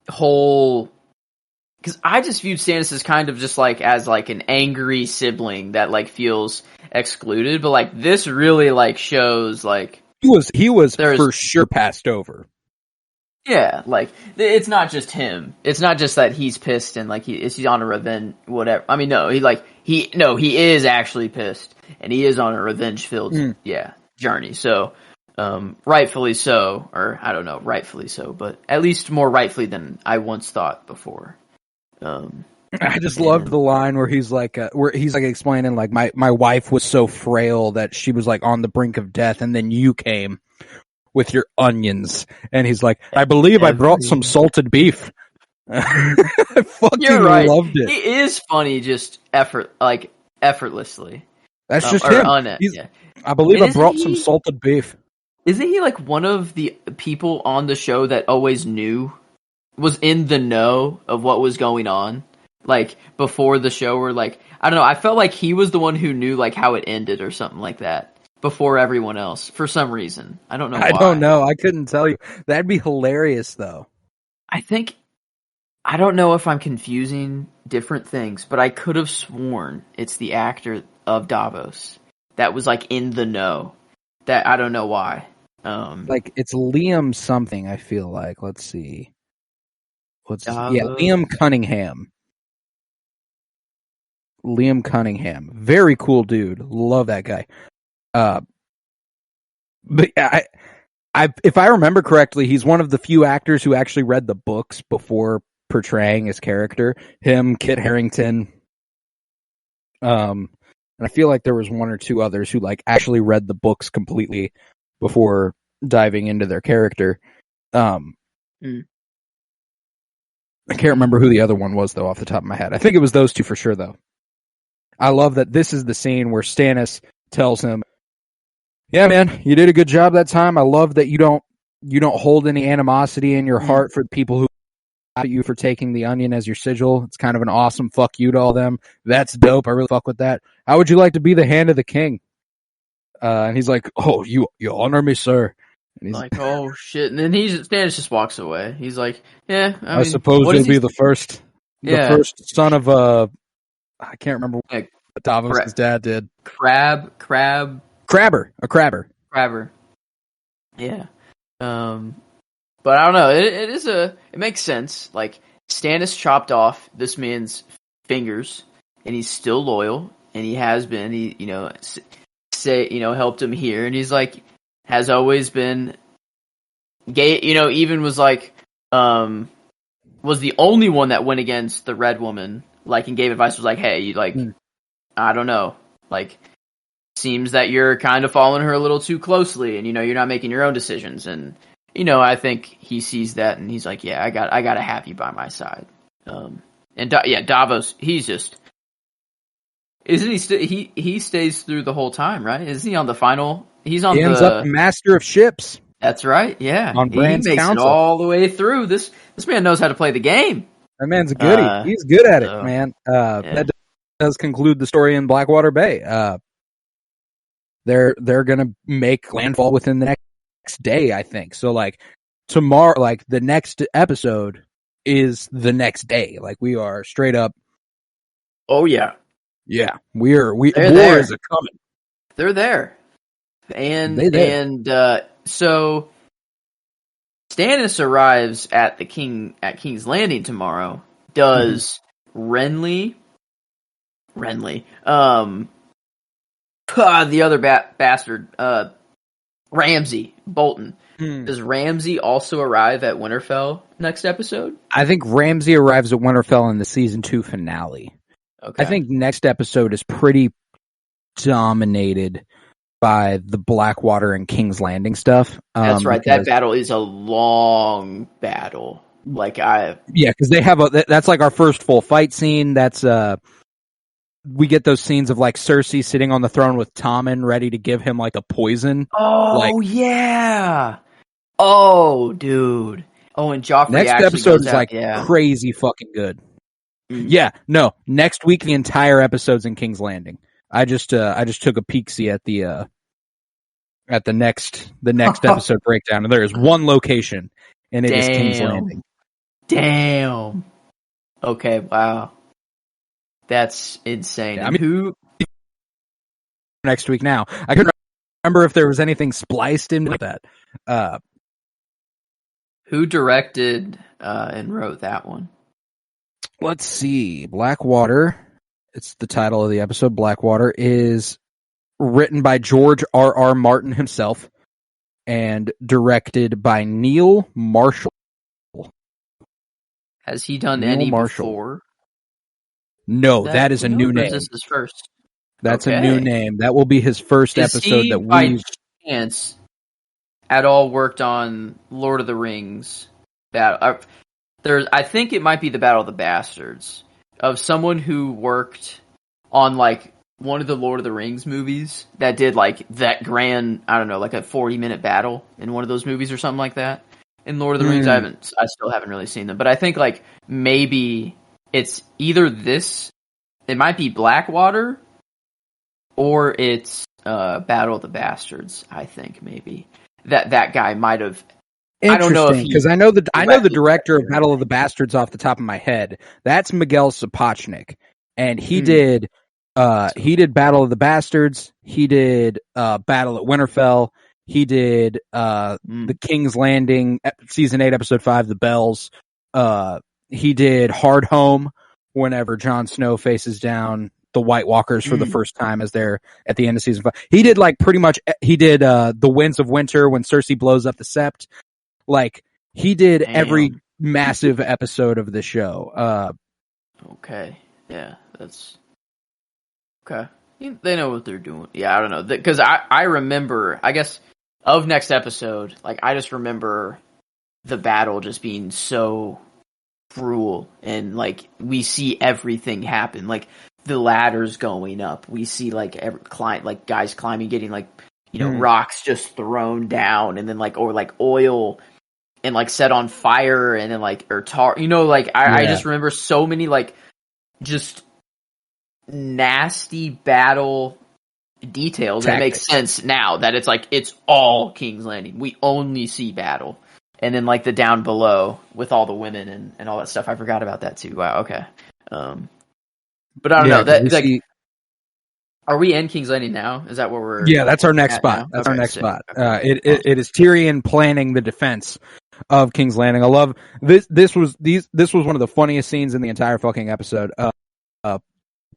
Speaker 2: whole. Because I just viewed Stannis as kind of just like as like an angry sibling that like feels excluded, but like this really like shows like. He was for sure passed over. Yeah, like it's not just him. It's not just that he's pissed and like he's on a revenge whatever. I mean, no, he is actually pissed and he is on a revenge-filled journey. So, rightfully so, or I don't know, rightfully so, but at least more rightfully than I once thought before.
Speaker 3: I just loved the line where he's like explaining like my wife was so frail that she was like on the brink of death, and then you came with your onions, and he's like, I believe I brought some salted beef. I fucking loved it.
Speaker 2: He is funny, just effortlessly.
Speaker 3: That's just him. I believe I brought some salted beef.
Speaker 2: Isn't he like one of the people on the show that always was in the know of what was going on? Like, before the show, or like, I don't know, I felt like he was the one who knew, like, how it ended or something like that, before everyone else, for some reason. I don't know why.
Speaker 3: I don't know, I couldn't tell you. That'd be hilarious, though.
Speaker 2: I don't know if I'm confusing different things, but I could have sworn it's the actor of Davos that was, like, in the know. That, I don't know why.
Speaker 3: Like, it's Liam something, I feel like. Let's see. Liam Cunningham. Liam Cunningham. Very cool dude. Love that guy. But if I remember correctly, he's one of the few actors who actually read the books before portraying his character. Him, Kit Harington. And I feel like there was one or two others who like actually read the books completely before diving into their character. I can't remember who the other one was, though, off the top of my head. I think it was those two for sure, though. I love that this is the scene where Stannis tells him, yeah, man, you did a good job that time. I love that you don't hold any animosity in your heart for people who at you for taking the onion as your sigil. It's kind of an awesome fuck you to all them. That's dope. I really fuck with that. How would you like to be the hand of the king? And he's like, oh, you honor me, sir. And he's
Speaker 2: like, oh shit. And then Stannis just walks away. He's like, yeah,
Speaker 3: I suppose you'll be the first son of I can't remember what Davos' dad did.
Speaker 2: Crabber. Yeah. But I don't know. It makes sense. Like, Stannis chopped off this man's fingers, and he's still loyal, and he has been. He, helped him here, and he's like, has always been gay. Even was like, was the only one that went against the Red Woman, like, and gave advice. Was like, hey, you like, I don't know, like, seems that you're kind of following her a little too closely, and you're not making your own decisions, and I think he sees that, and he's like, yeah, I gotta have you by my side. Davos, he's just, isn't he? He stays through the whole time, right? Isn't he on the final? He ends
Speaker 3: up Master of Ships.
Speaker 2: That's right. Yeah,
Speaker 3: on Bran's
Speaker 2: he makes
Speaker 3: council.
Speaker 2: It all the way through. This man knows how to play the game.
Speaker 3: That man's a goodie. He's good at it, man. That does conclude the story in Blackwater Bay. They're gonna make landfall within the next day, I think. So like tomorrow, like the next episode is the next day. Like we are straight up.
Speaker 2: Oh yeah,
Speaker 3: yeah. War
Speaker 2: there.
Speaker 3: is a coming.
Speaker 2: They're there, so Stannis arrives at King's Landing tomorrow. Does Renly, the other bastard, Ramsay Bolton. Does Ramsay also arrive at Winterfell next episode?
Speaker 3: I think Ramsay arrives at Winterfell in the season 2 finale.
Speaker 2: Okay.
Speaker 3: I think next episode is pretty dominated by the Blackwater and King's Landing stuff.
Speaker 2: That's right. That battle is a long battle.
Speaker 3: Because they have that's like our first full fight scene. That's we get those scenes of like Cersei sitting on the throne with Tommen ready to give him like a poison.
Speaker 2: Oh yeah. Oh dude. Oh, and Joffrey.
Speaker 3: Next episode is like crazy fucking good. Yeah, no. Next week the entire episode's in King's Landing. I just took a peek-see at the next episode breakdown, and there is one location, and it is King's Landing.
Speaker 2: Damn. Okay, wow. That's insane.
Speaker 3: Yeah, I mean, who next week now? I couldn't remember if there was anything spliced in with that.
Speaker 2: Who directed and wrote that one?
Speaker 3: Let's see. Blackwater. It's the title of the episode. Blackwater is written by George R.R. Martin himself and directed by Neil Marshall.
Speaker 2: Has he done any before?
Speaker 3: No, that is a new name.
Speaker 2: This is first.
Speaker 3: That's a new name. That will be his first episode that
Speaker 2: by chance at all worked on Lord of the Rings. I think it might be the Battle of the Bastards, of someone who worked on like one of the Lord of the Rings movies that did like that grand, I don't know, like a 40-minute battle in one of those movies or something like that. In Lord of the Rings, I still haven't really seen them, but I think like maybe it's either this, it might be Blackwater, or it's Battle of the Bastards. I think maybe that guy might have. I don't know if
Speaker 3: because I know the director of Battle of the Bastards off the top of my head. That's Miguel Sapochnik, and he did Battle of the Bastards. He did Battle at Winterfell. He did the King's Landing season 8 episode 5, The Bells. He did Hard Home, whenever Jon Snow faces down the White Walkers for the first time as they're at the end of season 5. He did like pretty much. He did The Winds of Winter when Cersei blows up the Sept. Like, he did every massive episode of the show.
Speaker 2: Okay. Yeah, that's... Okay. They know what they're doing. Yeah, I don't know. Because I remember, I guess, of next episode, like, I just remember the battle just being so cruel. And, like, we see everything happen. Like, the ladders going up. We see, like, guys climbing, getting, like, you know, rocks just thrown down. And then, like, or, like, oil... and like set on fire and then like or tar, you know, like I just remember so many like just nasty battle details. That makes sense now that it's like it's all King's Landing. We only see battle, and then like the down below with all the women and all that stuff. I forgot about that too. Wow. Okay. But I don't know that like. Are we in King's Landing now? Is that where we're? Yeah,
Speaker 3: that's our next spot.
Speaker 2: Now?
Speaker 3: That's our next spot. It is Tyrion planning the defense of King's Landing. I love this. This was one of the funniest scenes in the entire fucking episode.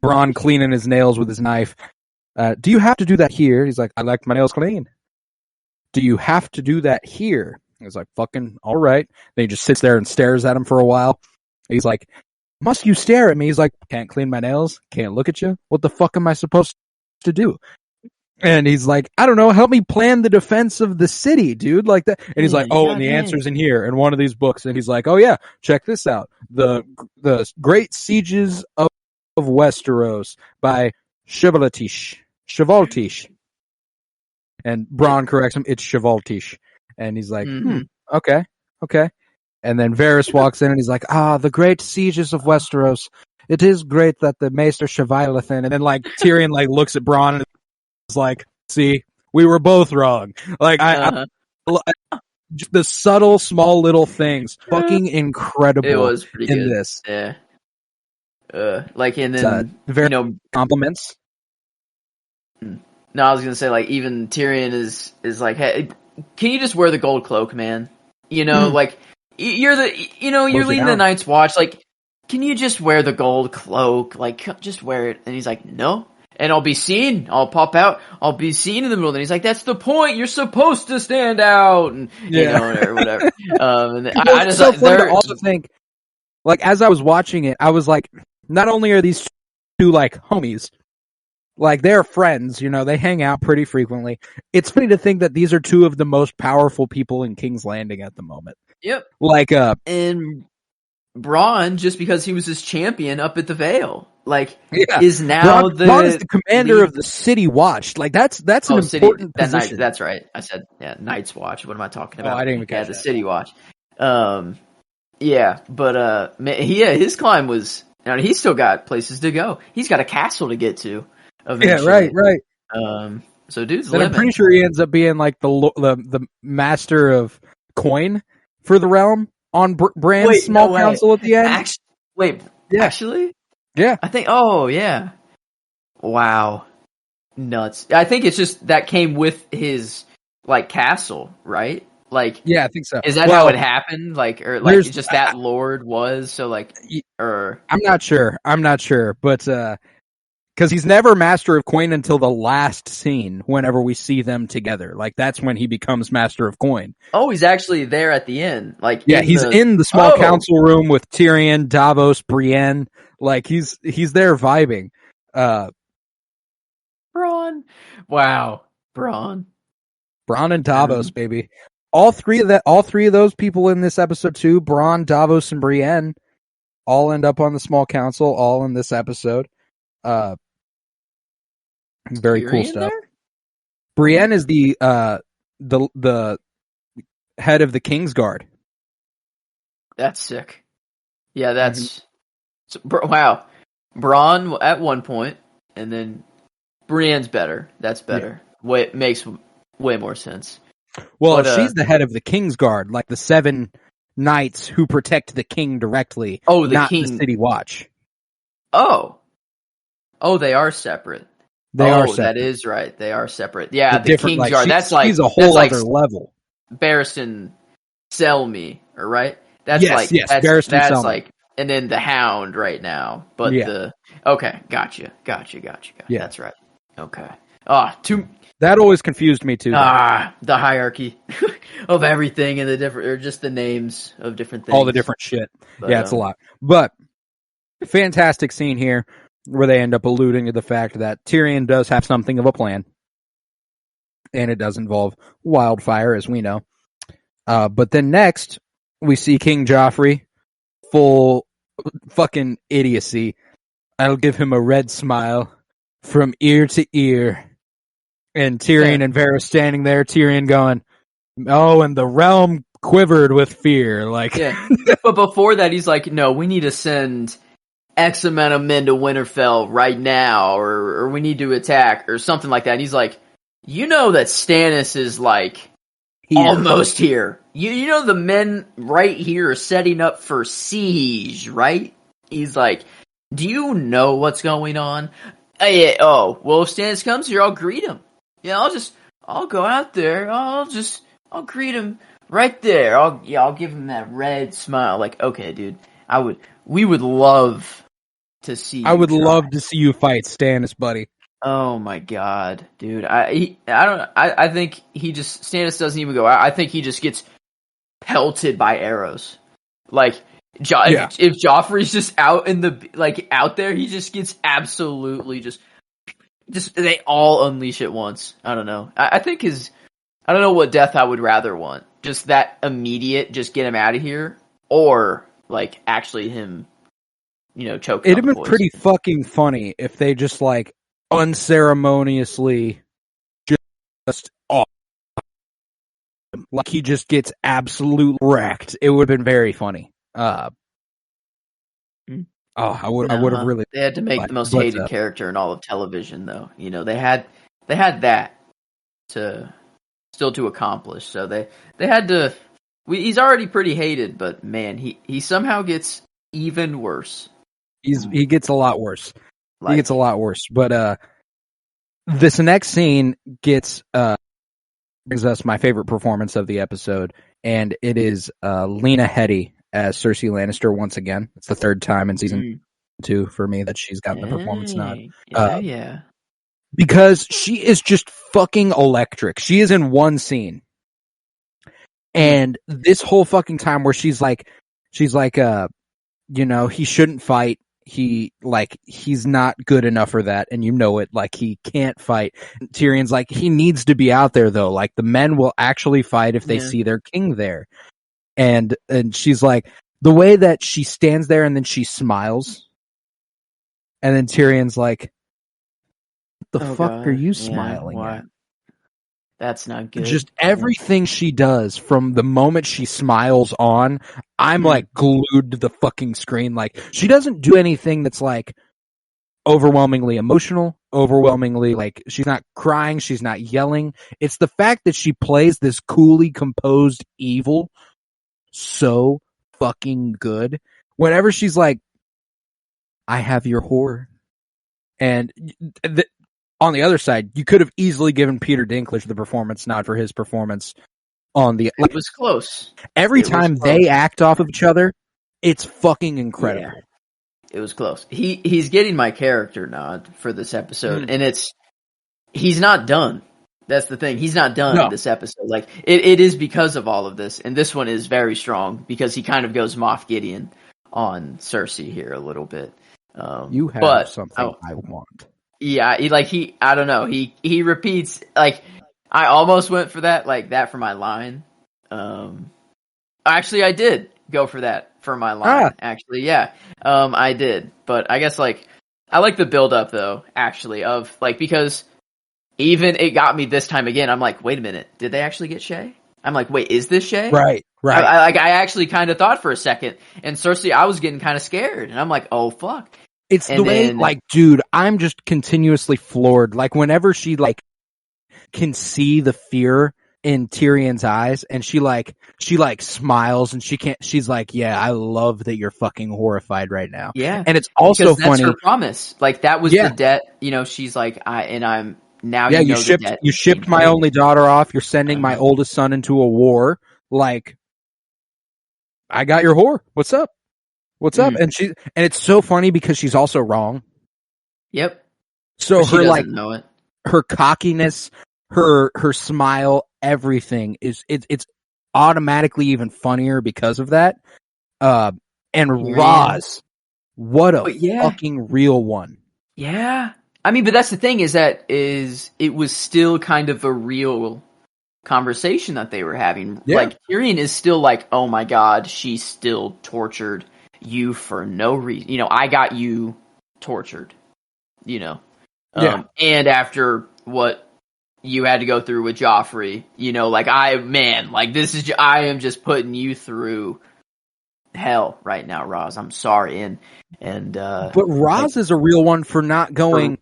Speaker 3: Bronn cleaning his nails with his knife. Do you have to do that here? He's like, I like my nails clean. Do you have to do that here? He's like, fucking all right. Then he just sits there and stares at him for a while. He's like, must you stare at me? He's like, can't clean my nails, can't look at you. What the fuck am I supposed to do? And he's like, I don't know, help me plan the defense of the city, dude, like that. And he's like, oh, and the answer's in here, in one of these books. And he's like, oh yeah, check this out. The Great Sieges of Westeros by Chevaltish. And Bronn corrects him, it's Chevaltish. And he's like, okay. And then Varys walks in and he's like, the Great Sieges of Westeros. It is great that the Maester Chevailithin. And then like Tyrion like looks at Bronn and is like, see, we were both wrong. Like just the subtle, small little things, fucking incredible.
Speaker 2: It was pretty
Speaker 3: in
Speaker 2: good.
Speaker 3: This.
Speaker 2: Yeah. Like and then
Speaker 3: very compliments.
Speaker 2: No, I was gonna say like even Tyrion is like, hey, can you just wear the gold cloak, man? You know, like you're leading the Night's Watch. Like, can you just wear the gold cloak? Like, just wear it. And he's like, no. And I'll be seen. I'll pop out. I'll be seen in the middle. And he's like, that's the point. You're supposed to stand out. And, you know, or whatever. And I just,
Speaker 3: so funny to also think, like, as I was watching it, I was like, not only are these two, like, homies, like, they're friends, you know, they hang out pretty frequently. It's funny to think that these are two of the most powerful people in King's Landing at the moment.
Speaker 2: Yep.
Speaker 3: Like,
Speaker 2: and Bronn, just because he was his champion up at the Vale, like, is now
Speaker 3: Bronn is the commander of the City Watch. Like, that's an important position.
Speaker 2: That's right. I said, Night's Watch. What am I talking about?
Speaker 3: I didn't even catch that.
Speaker 2: The City Watch. But his climb was. He's still got places to go. He's got a castle to get to. Eventually.
Speaker 3: Yeah, right.
Speaker 2: So dude's
Speaker 3: living. I'm pretty sure he ends up being like the master of coin for the realm on Bran's small council at the end.
Speaker 2: Actually?
Speaker 3: Yeah.
Speaker 2: I think, yeah. Wow. Nuts. I think it's just that came with his, like, castle, right? Like,
Speaker 3: yeah, I think so.
Speaker 2: Is that how it happened? Like, or like, just that lord was, so like, or...
Speaker 3: I'm not sure, but, because he's never Master of Coin until the last scene, whenever we see them together. Like, that's when he becomes Master of Coin.
Speaker 2: Oh, he's actually there at the end. Like,
Speaker 3: he's in the small council room with Tyrion, Davos, Brienne. Like, he's there vibing.
Speaker 2: Bronn. Wow. Bronn
Speaker 3: and Davos, baby. All three of those people in this episode too, Bronn, Davos, and Brienne, all end up on the small council, all in this episode. Very cool stuff. There? Brienne is the head of the Kingsguard.
Speaker 2: That's sick. Yeah, that's wow. Bronn at one point, and then Brienne's better. That's better. Yeah. Makes way more sense.
Speaker 3: Well, she's the head of the Kingsguard, like the 7 knights who protect the king directly.
Speaker 2: Oh,
Speaker 3: not the City Watch.
Speaker 2: Oh, they are separate.
Speaker 3: They are separate.
Speaker 2: That is right. They are separate. Yeah, the Kingsguard.
Speaker 3: Like,
Speaker 2: that's like
Speaker 3: he's a whole other level.
Speaker 2: Barristan Selmy, right? That's
Speaker 3: yes,
Speaker 2: that's
Speaker 3: Selmy.
Speaker 2: like, and then the Hound right now. But gotcha. Yeah. That's right. Okay.
Speaker 3: That always confused me too.
Speaker 2: The hierarchy of everything and the different, or just the names of different things.
Speaker 3: All the different shit. But, it's a lot. But fantastic scene here where they end up alluding to the fact that Tyrion does have something of a plan, and it does involve wildfire, as we know. But then next we see King Joffrey, full fucking idiocy. I'll give him a red smile from ear to ear. And Tyrion and Varys standing there, Tyrion going, oh, and the realm quivered with fear. Like,
Speaker 2: But before that, he's like, no, we need to send X amount of men to Winterfell right now, or we need to attack, or something like that. And he's like, you know that Stannis is like almost here. You know the men right here are setting up for siege, right? He's like, do you know what's going on? Well, if Stannis comes here, I'll greet him. Yeah, I'll go out there. I'll greet him right there. I'll give him that red smile. Like, okay, dude, we would love to see.
Speaker 3: I would love to see you fight Stannis, buddy.
Speaker 2: Oh my god, dude. I think Stannis doesn't even go out. I think he just gets pelted by arrows. Like, if Joffrey's just out out there, he just gets absolutely just they all unleash at once. I don't know. I don't know what death I would rather want. Just that immediate, just get him out of here, or like actually him, choke.
Speaker 3: It'd have been pretty fucking funny if they just like unceremoniously just off. Like he just gets absolutely wrecked. It would have been very funny. I would have really.
Speaker 2: They had to make the most hated character in all of television, though. They had that to accomplish. So they had to. He's already pretty hated, but man, he somehow gets even worse.
Speaker 3: He gets a lot worse. He gets a lot worse. But this next scene brings us my favorite performance of the episode, and it is Lena Headey as Cersei Lannister once again. It's the third time in season 2 for me that she's gotten the performance nod.
Speaker 2: Yeah.
Speaker 3: Because she is just fucking electric. She is in one scene. And this whole fucking time where she's like, he shouldn't fight. He's not good enough for that. And it, he can't fight. And Tyrion's like, he needs to be out there though. Like the men will actually fight if they see their king there. And she's like, the way that she stands there and then she smiles. And then Tyrion's like, what the fuck are you smiling at?
Speaker 2: That's not good.
Speaker 3: Just everything she does from the moment she smiles on, I'm glued to the fucking screen. Like, she doesn't do anything that's overwhelmingly emotional, she's not crying, she's not yelling. It's the fact that she plays this coolly composed evil so fucking good. Whenever she's like, I have your whore. And on the other side, you could have easily given Peter Dinklage the performance nod for his performance on the...
Speaker 2: It was close.
Speaker 3: Every time they act off of each other, it's fucking incredible.
Speaker 2: Yeah. It was close. He's getting my character nod for this episode, and he's not done. That's the thing. He's not done in this episode. It is because of all of this, and this one is very strong because he kind of goes Moff Gideon on Cersei here a little bit.
Speaker 3: You have something I want.
Speaker 2: Yeah, I don't know. He repeats, I almost went for that for my line. Actually, I did go for that for my line. Actually, yeah. I did. But I guess, I like the build up, though, actually, of, because even it got me this time again. I'm like, wait a minute. Did they actually get Shay? I'm like, wait, is this Shay?
Speaker 3: Right.
Speaker 2: I actually kind of thought for a second. And Cersei, I was getting kind of scared. And I'm like, oh, fuck.
Speaker 3: It's the way, dude, I'm just continuously floored. Whenever she, can see the fear in Tyrion's eyes, and she smiles, and she's like, yeah, I love that you're fucking horrified right now.
Speaker 2: Yeah.
Speaker 3: And it's also funny.
Speaker 2: That's her promise. That was the debt, she's like, I'm now,
Speaker 3: you shipped my only daughter off. You're sending my oldest son into a war. I got your whore. What's up? And it's so funny because she's also wrong.
Speaker 2: Yep.
Speaker 3: So
Speaker 2: she doesn't know it.
Speaker 3: Her cockiness, her smile, everything it's automatically even funnier because of that. And Roz, what a fucking real one.
Speaker 2: Yeah. I mean, but that's the thing it was still kind of a real conversation that they were having. Yeah. Tyrion is still oh my god, she still tortured you for no reason. I got you tortured, and after what you had to go through with Joffrey, I am just putting you through hell right now, Roz. I'm sorry. But
Speaker 3: Roz is a real one for not going,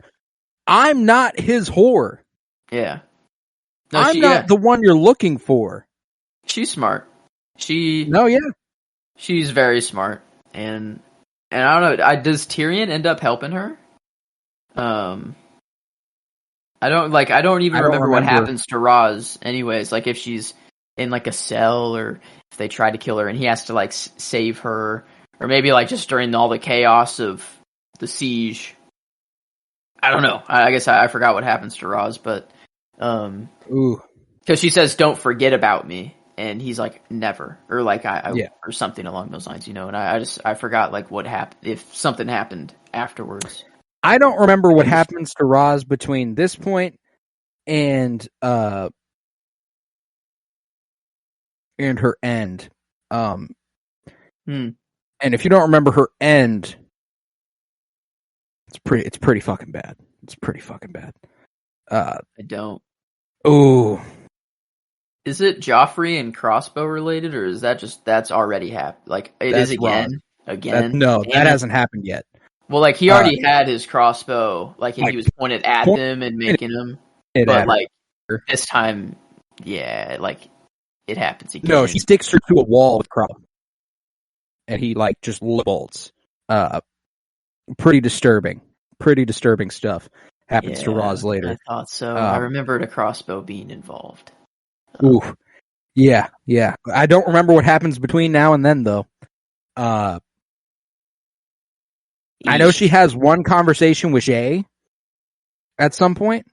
Speaker 3: I'm not his whore.
Speaker 2: Yeah.
Speaker 3: No, I'm not the one you're looking for.
Speaker 2: She's smart. She's very smart. And I don't know. Does Tyrion end up helping her? I don't even remember what happens to Roz. Anyways, if she's in a cell, or if they try to kill her and he has to save her, or maybe just during all the chaos of the siege. I don't know. I guess I forgot what happens to Roz, but because she says, "Don't forget about me." And he's like, never, or or something along those lines, And I forgot what happened, if something happened afterwards.
Speaker 3: I don't remember what happens to Roz between this point and her end. And if you don't remember her end, it's pretty fucking bad. It's pretty fucking bad.
Speaker 2: I don't.
Speaker 3: Oh.
Speaker 2: Is it Joffrey and crossbow related, or is that that's already happened? It is again?
Speaker 3: Wrong.
Speaker 2: Again?
Speaker 3: That hasn't happened yet.
Speaker 2: Well, he already had his crossbow, and he was pointed at them and making them. But, this time, it happens again.
Speaker 3: No, he sticks her to a wall with crossbow. And he, just lip bolts. Pretty disturbing. Pretty disturbing stuff happens to Roz later.
Speaker 2: I thought so. I remembered a crossbow being involved.
Speaker 3: Ooh. Yeah. I don't remember what happens between now and then, though. I know she has one conversation with Shay at some point,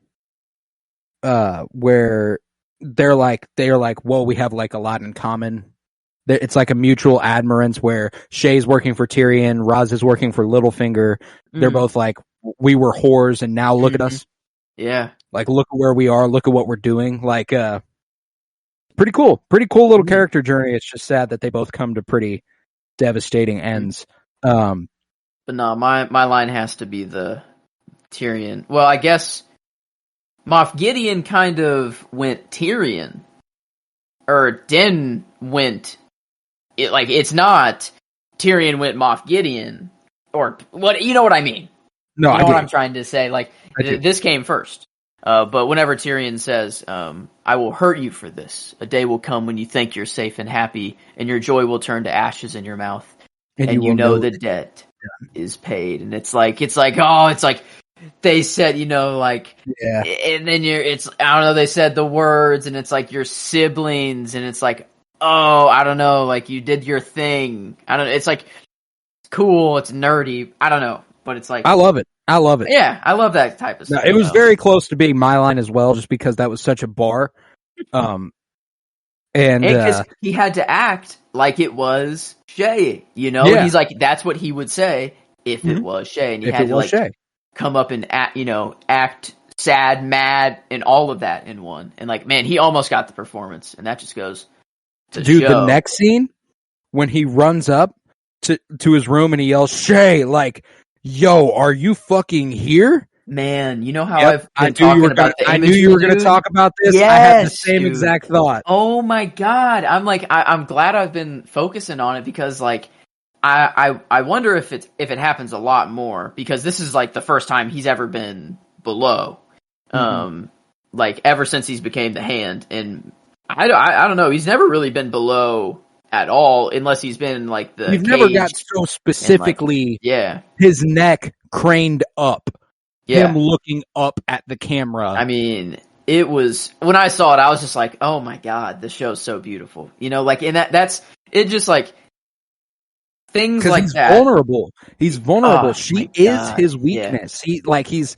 Speaker 3: where they're like, well, we have like a lot in common. It's like a mutual admirance where Shay's working for Tyrion, Roz is working for Littlefinger. They're both like, we were whores and now look at us.
Speaker 2: Yeah.
Speaker 3: Like, look at where we are. Look at what we're doing. Like, pretty cool little character journey. It's just sad that they both come to pretty devastating ends.
Speaker 2: But no, my line has to be the Tyrion. Well, I guess Moff Gideon kind of went Tyrion. Or Din went... it's not Tyrion went Moff Gideon. Or, what? You know what I mean.
Speaker 3: No,
Speaker 2: you know
Speaker 3: I
Speaker 2: what I'm trying to say. Like, this came first. But whenever Tyrion says, I will hurt you for this. A day will come when you think you're safe and happy, and your joy will turn to ashes in your mouth. And you know the debt is paid. And it's like, they said, and then I don't know, they said the words, and it's like your siblings, and it's like, oh, I don't know, like you did your thing. I don't know. It's like, it's cool. It's nerdy. I don't know. But it's like,
Speaker 3: I love it.
Speaker 2: Yeah, I love that type of stuff.
Speaker 3: No, it was very close to being my line as well, just because that was such a bar. And because
Speaker 2: he had to act like it was Shay,
Speaker 3: Yeah.
Speaker 2: And he's like, that's what he would say if it was Shay, and he had to like come up and act sad, mad, and all of that in one. And like, man, he almost got the performance, and that just goes to show.
Speaker 3: The next scene when he runs up to his room and he yells, "Shay!" like, yo, are you fucking here?
Speaker 2: Man, you know how I've been
Speaker 3: I
Speaker 2: knew
Speaker 3: you were going to talk about this.
Speaker 2: Yes,
Speaker 3: I had the same exact thought.
Speaker 2: Oh my god. I'm like, I'm glad I've been focusing on it, because like, I wonder if it happens a lot more, because this is like the first time he's ever been below. Like ever since he's became the Hand, and I don't know, he's never really been below at all, unless he's been like the.
Speaker 3: We've never got so specifically, his neck craned up, him looking up at the camera.
Speaker 2: I mean, it was, when I saw it, I was just like, oh my god, this show's so beautiful, like, and that's it. Just like things like that. He's vulnerable. She is his weakness. He's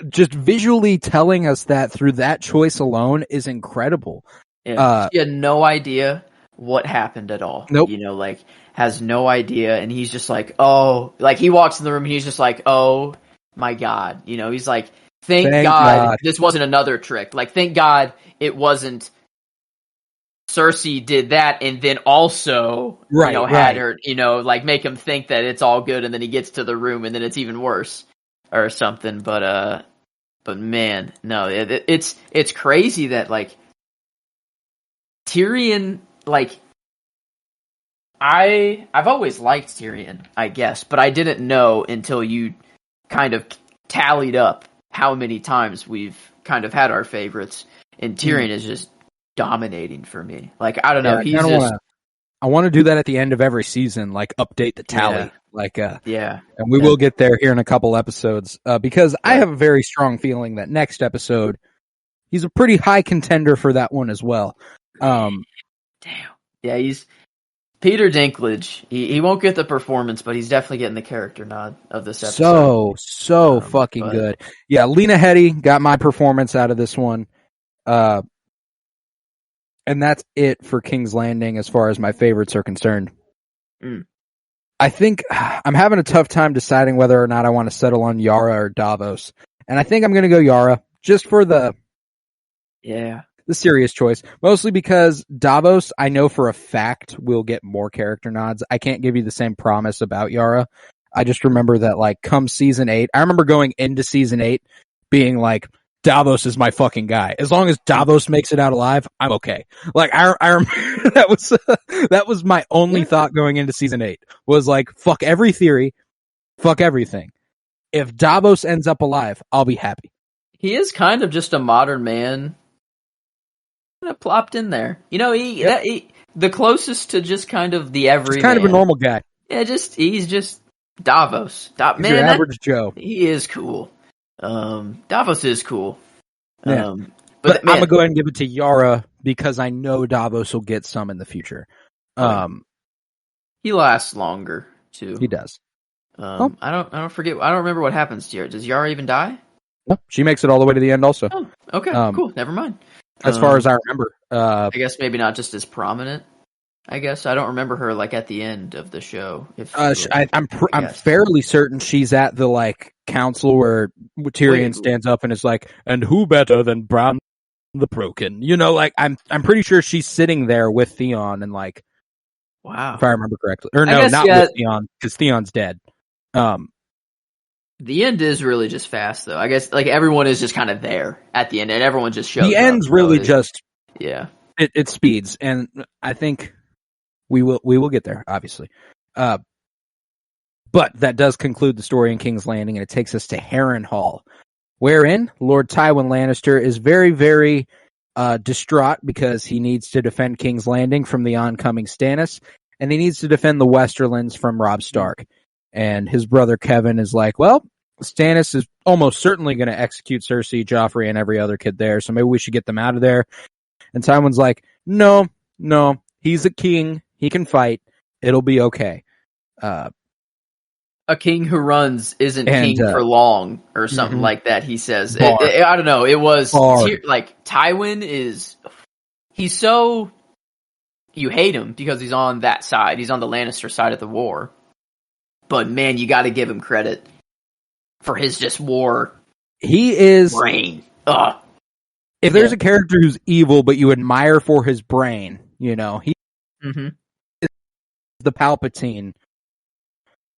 Speaker 2: just visually telling us that through that choice alone is incredible. She had no idea what happened at all.
Speaker 3: Nope.
Speaker 2: Has no idea, and he's just like, oh, like he walks in the room and he's just like, oh my god, he's like, thank God this wasn't another trick. Like, thank God it wasn't Cersei did that and then also had her, like make him think that it's all good, and then he gets to the room and then it's even worse or something. But man, no, it's crazy that like Tyrion, like, I've always liked Tyrion, I guess, but I didn't know until you kind of tallied up how many times we've kind of had our favorites, and Tyrion is just dominating for me. Like, I don't know,
Speaker 3: I want to do that at the end of every season, like update the tally.
Speaker 2: And
Speaker 3: we will get there here in a couple episodes, because I have a very strong feeling that next episode, he's a pretty high contender for that one as well.
Speaker 2: Damn. Yeah, he's Peter Dinklage. He won't get the performance, but he's definitely getting the character nod of this episode.
Speaker 3: So fucking good. Yeah, Lena Headey got my performance out of this one. And that's it for King's Landing as far as my favorites are concerned. I think I'm having a tough time deciding whether or not I want to settle on Yara or Davos. And I think I'm going to go Yara, just for the serious choice. Mostly because Davos, I know for a fact, will get more character nods. I can't give you the same promise about Yara. I just remember that, like, come season 8, I remember going into season 8 being like, Davos is my fucking guy. As long as Davos makes it out alive, I'm okay. Like, I remember that was my only thought going into season 8, was like, fuck every theory, fuck everything. If Davos ends up alive, I'll be happy.
Speaker 2: He is kind of just a modern man, kind of plopped in there. He the closest to just kind of the everyman.
Speaker 3: He's kind of a normal guy.
Speaker 2: Yeah, he's just Davos.
Speaker 3: He's your average Joe.
Speaker 2: He is cool. Davos is cool.
Speaker 3: Yeah. But I'm gonna go ahead and give it to Yara because I know Davos will get some in the future.
Speaker 2: He lasts longer too.
Speaker 3: He does.
Speaker 2: I don't remember what happens to Yara. Does Yara even die?
Speaker 3: No, she makes it all the way to the end also.
Speaker 2: Oh, okay, cool. Never mind.
Speaker 3: As far as I remember.
Speaker 2: I guess maybe not just as prominent. I guess I don't remember her like at the end of the show.
Speaker 3: I'm fairly certain she's at the like council where Tyrion stands up and is like, "And who better than Bran the Broken?" You know, like I'm pretty sure she's sitting there with Theon and like,
Speaker 2: wow,
Speaker 3: if I remember correctly, or no, not with Theon because Theon's dead.
Speaker 2: The end is really just fast though. I guess like everyone is just kind of there at the end, and everyone just shows.
Speaker 3: The end's really just it speeds, and I think. We will get there, obviously. But that does conclude the story in King's Landing, and it takes us to Harrenhal, wherein Lord Tywin Lannister is very, very distraught because he needs to defend King's Landing from the oncoming Stannis, and he needs to defend the Westerlands from Robb Stark. And his brother Kevin is like, well, Stannis is almost certainly going to execute Cersei, Joffrey, and every other kid there, so maybe we should get them out of there. And Tywin's like, no, he's a king. He can fight. It'll be okay. A
Speaker 2: king who runs isn't king for long, or something like that. He says. I don't know. It was like Tywin is. He's so. You hate him because he's on that side. He's on the Lannister side of the war. But man, you got to give him credit for his just war.
Speaker 3: He is
Speaker 2: brain.
Speaker 3: If there's a character who's evil, but you admire for his brain, you know he.
Speaker 2: Mm-hmm.
Speaker 3: The Palpatine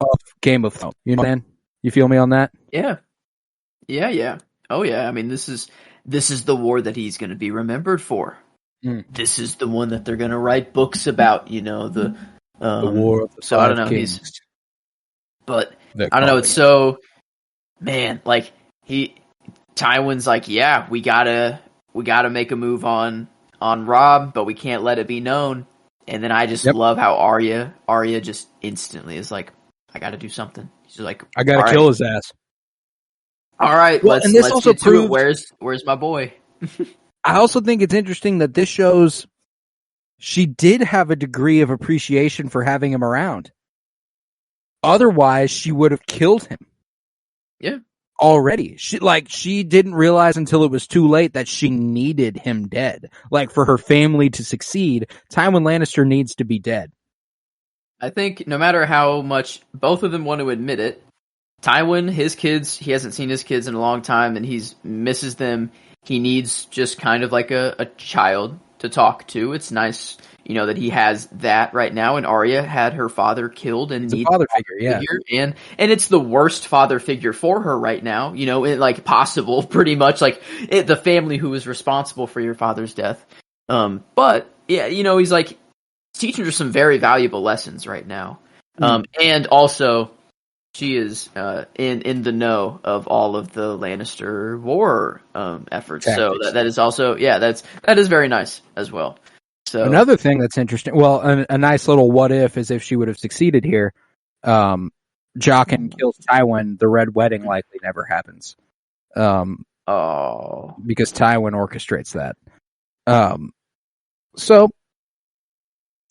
Speaker 3: of Game of Thrones. You know what I'm saying? You feel me on that?
Speaker 2: Yeah. Oh yeah. I mean, this is the war that he's going to be remembered for. This is the one that they're going to write books about. You know, the
Speaker 3: War of the
Speaker 2: So I don't know.
Speaker 3: Kings.
Speaker 2: But I don't know. It's so man. Like Tywin's like, yeah, we gotta make a move on Robb, but we can't let it be known. And then I just love how Arya just instantly is like, I got to do something. She's like,
Speaker 3: I got to kill his ass.
Speaker 2: All right, let's also get to it. Where's my boy?
Speaker 3: I also think it's interesting that this shows she did have a degree of appreciation for having him around. Otherwise, she would have killed him.
Speaker 2: Yeah.
Speaker 3: Already. She didn't realize until it was too late that she needed him dead. Like, for her family to succeed, Tywin Lannister needs to be dead.
Speaker 2: I think no matter how much both of them want to admit it, Tywin, his kids, he hasn't seen his kids in a long time and he misses them. He needs just kind of like a child to talk to. It's nice, you know, that he has that right now. And Arya had her father killed and needs
Speaker 3: a father figure,
Speaker 2: and it's the worst father figure for her right now, you know, like possible, pretty much like the family who is responsible for your father's death. But yeah, you know, he's like teaching her some very valuable lessons right now. And also she is in the know of all of the Lannister war efforts. Tactics. So that is also, that is very nice as well. So
Speaker 3: another thing that's interesting, well, a nice little what if is if she would have succeeded here. Jaqen kills Tywin, the Red Wedding likely never happens. Because Tywin orchestrates that. So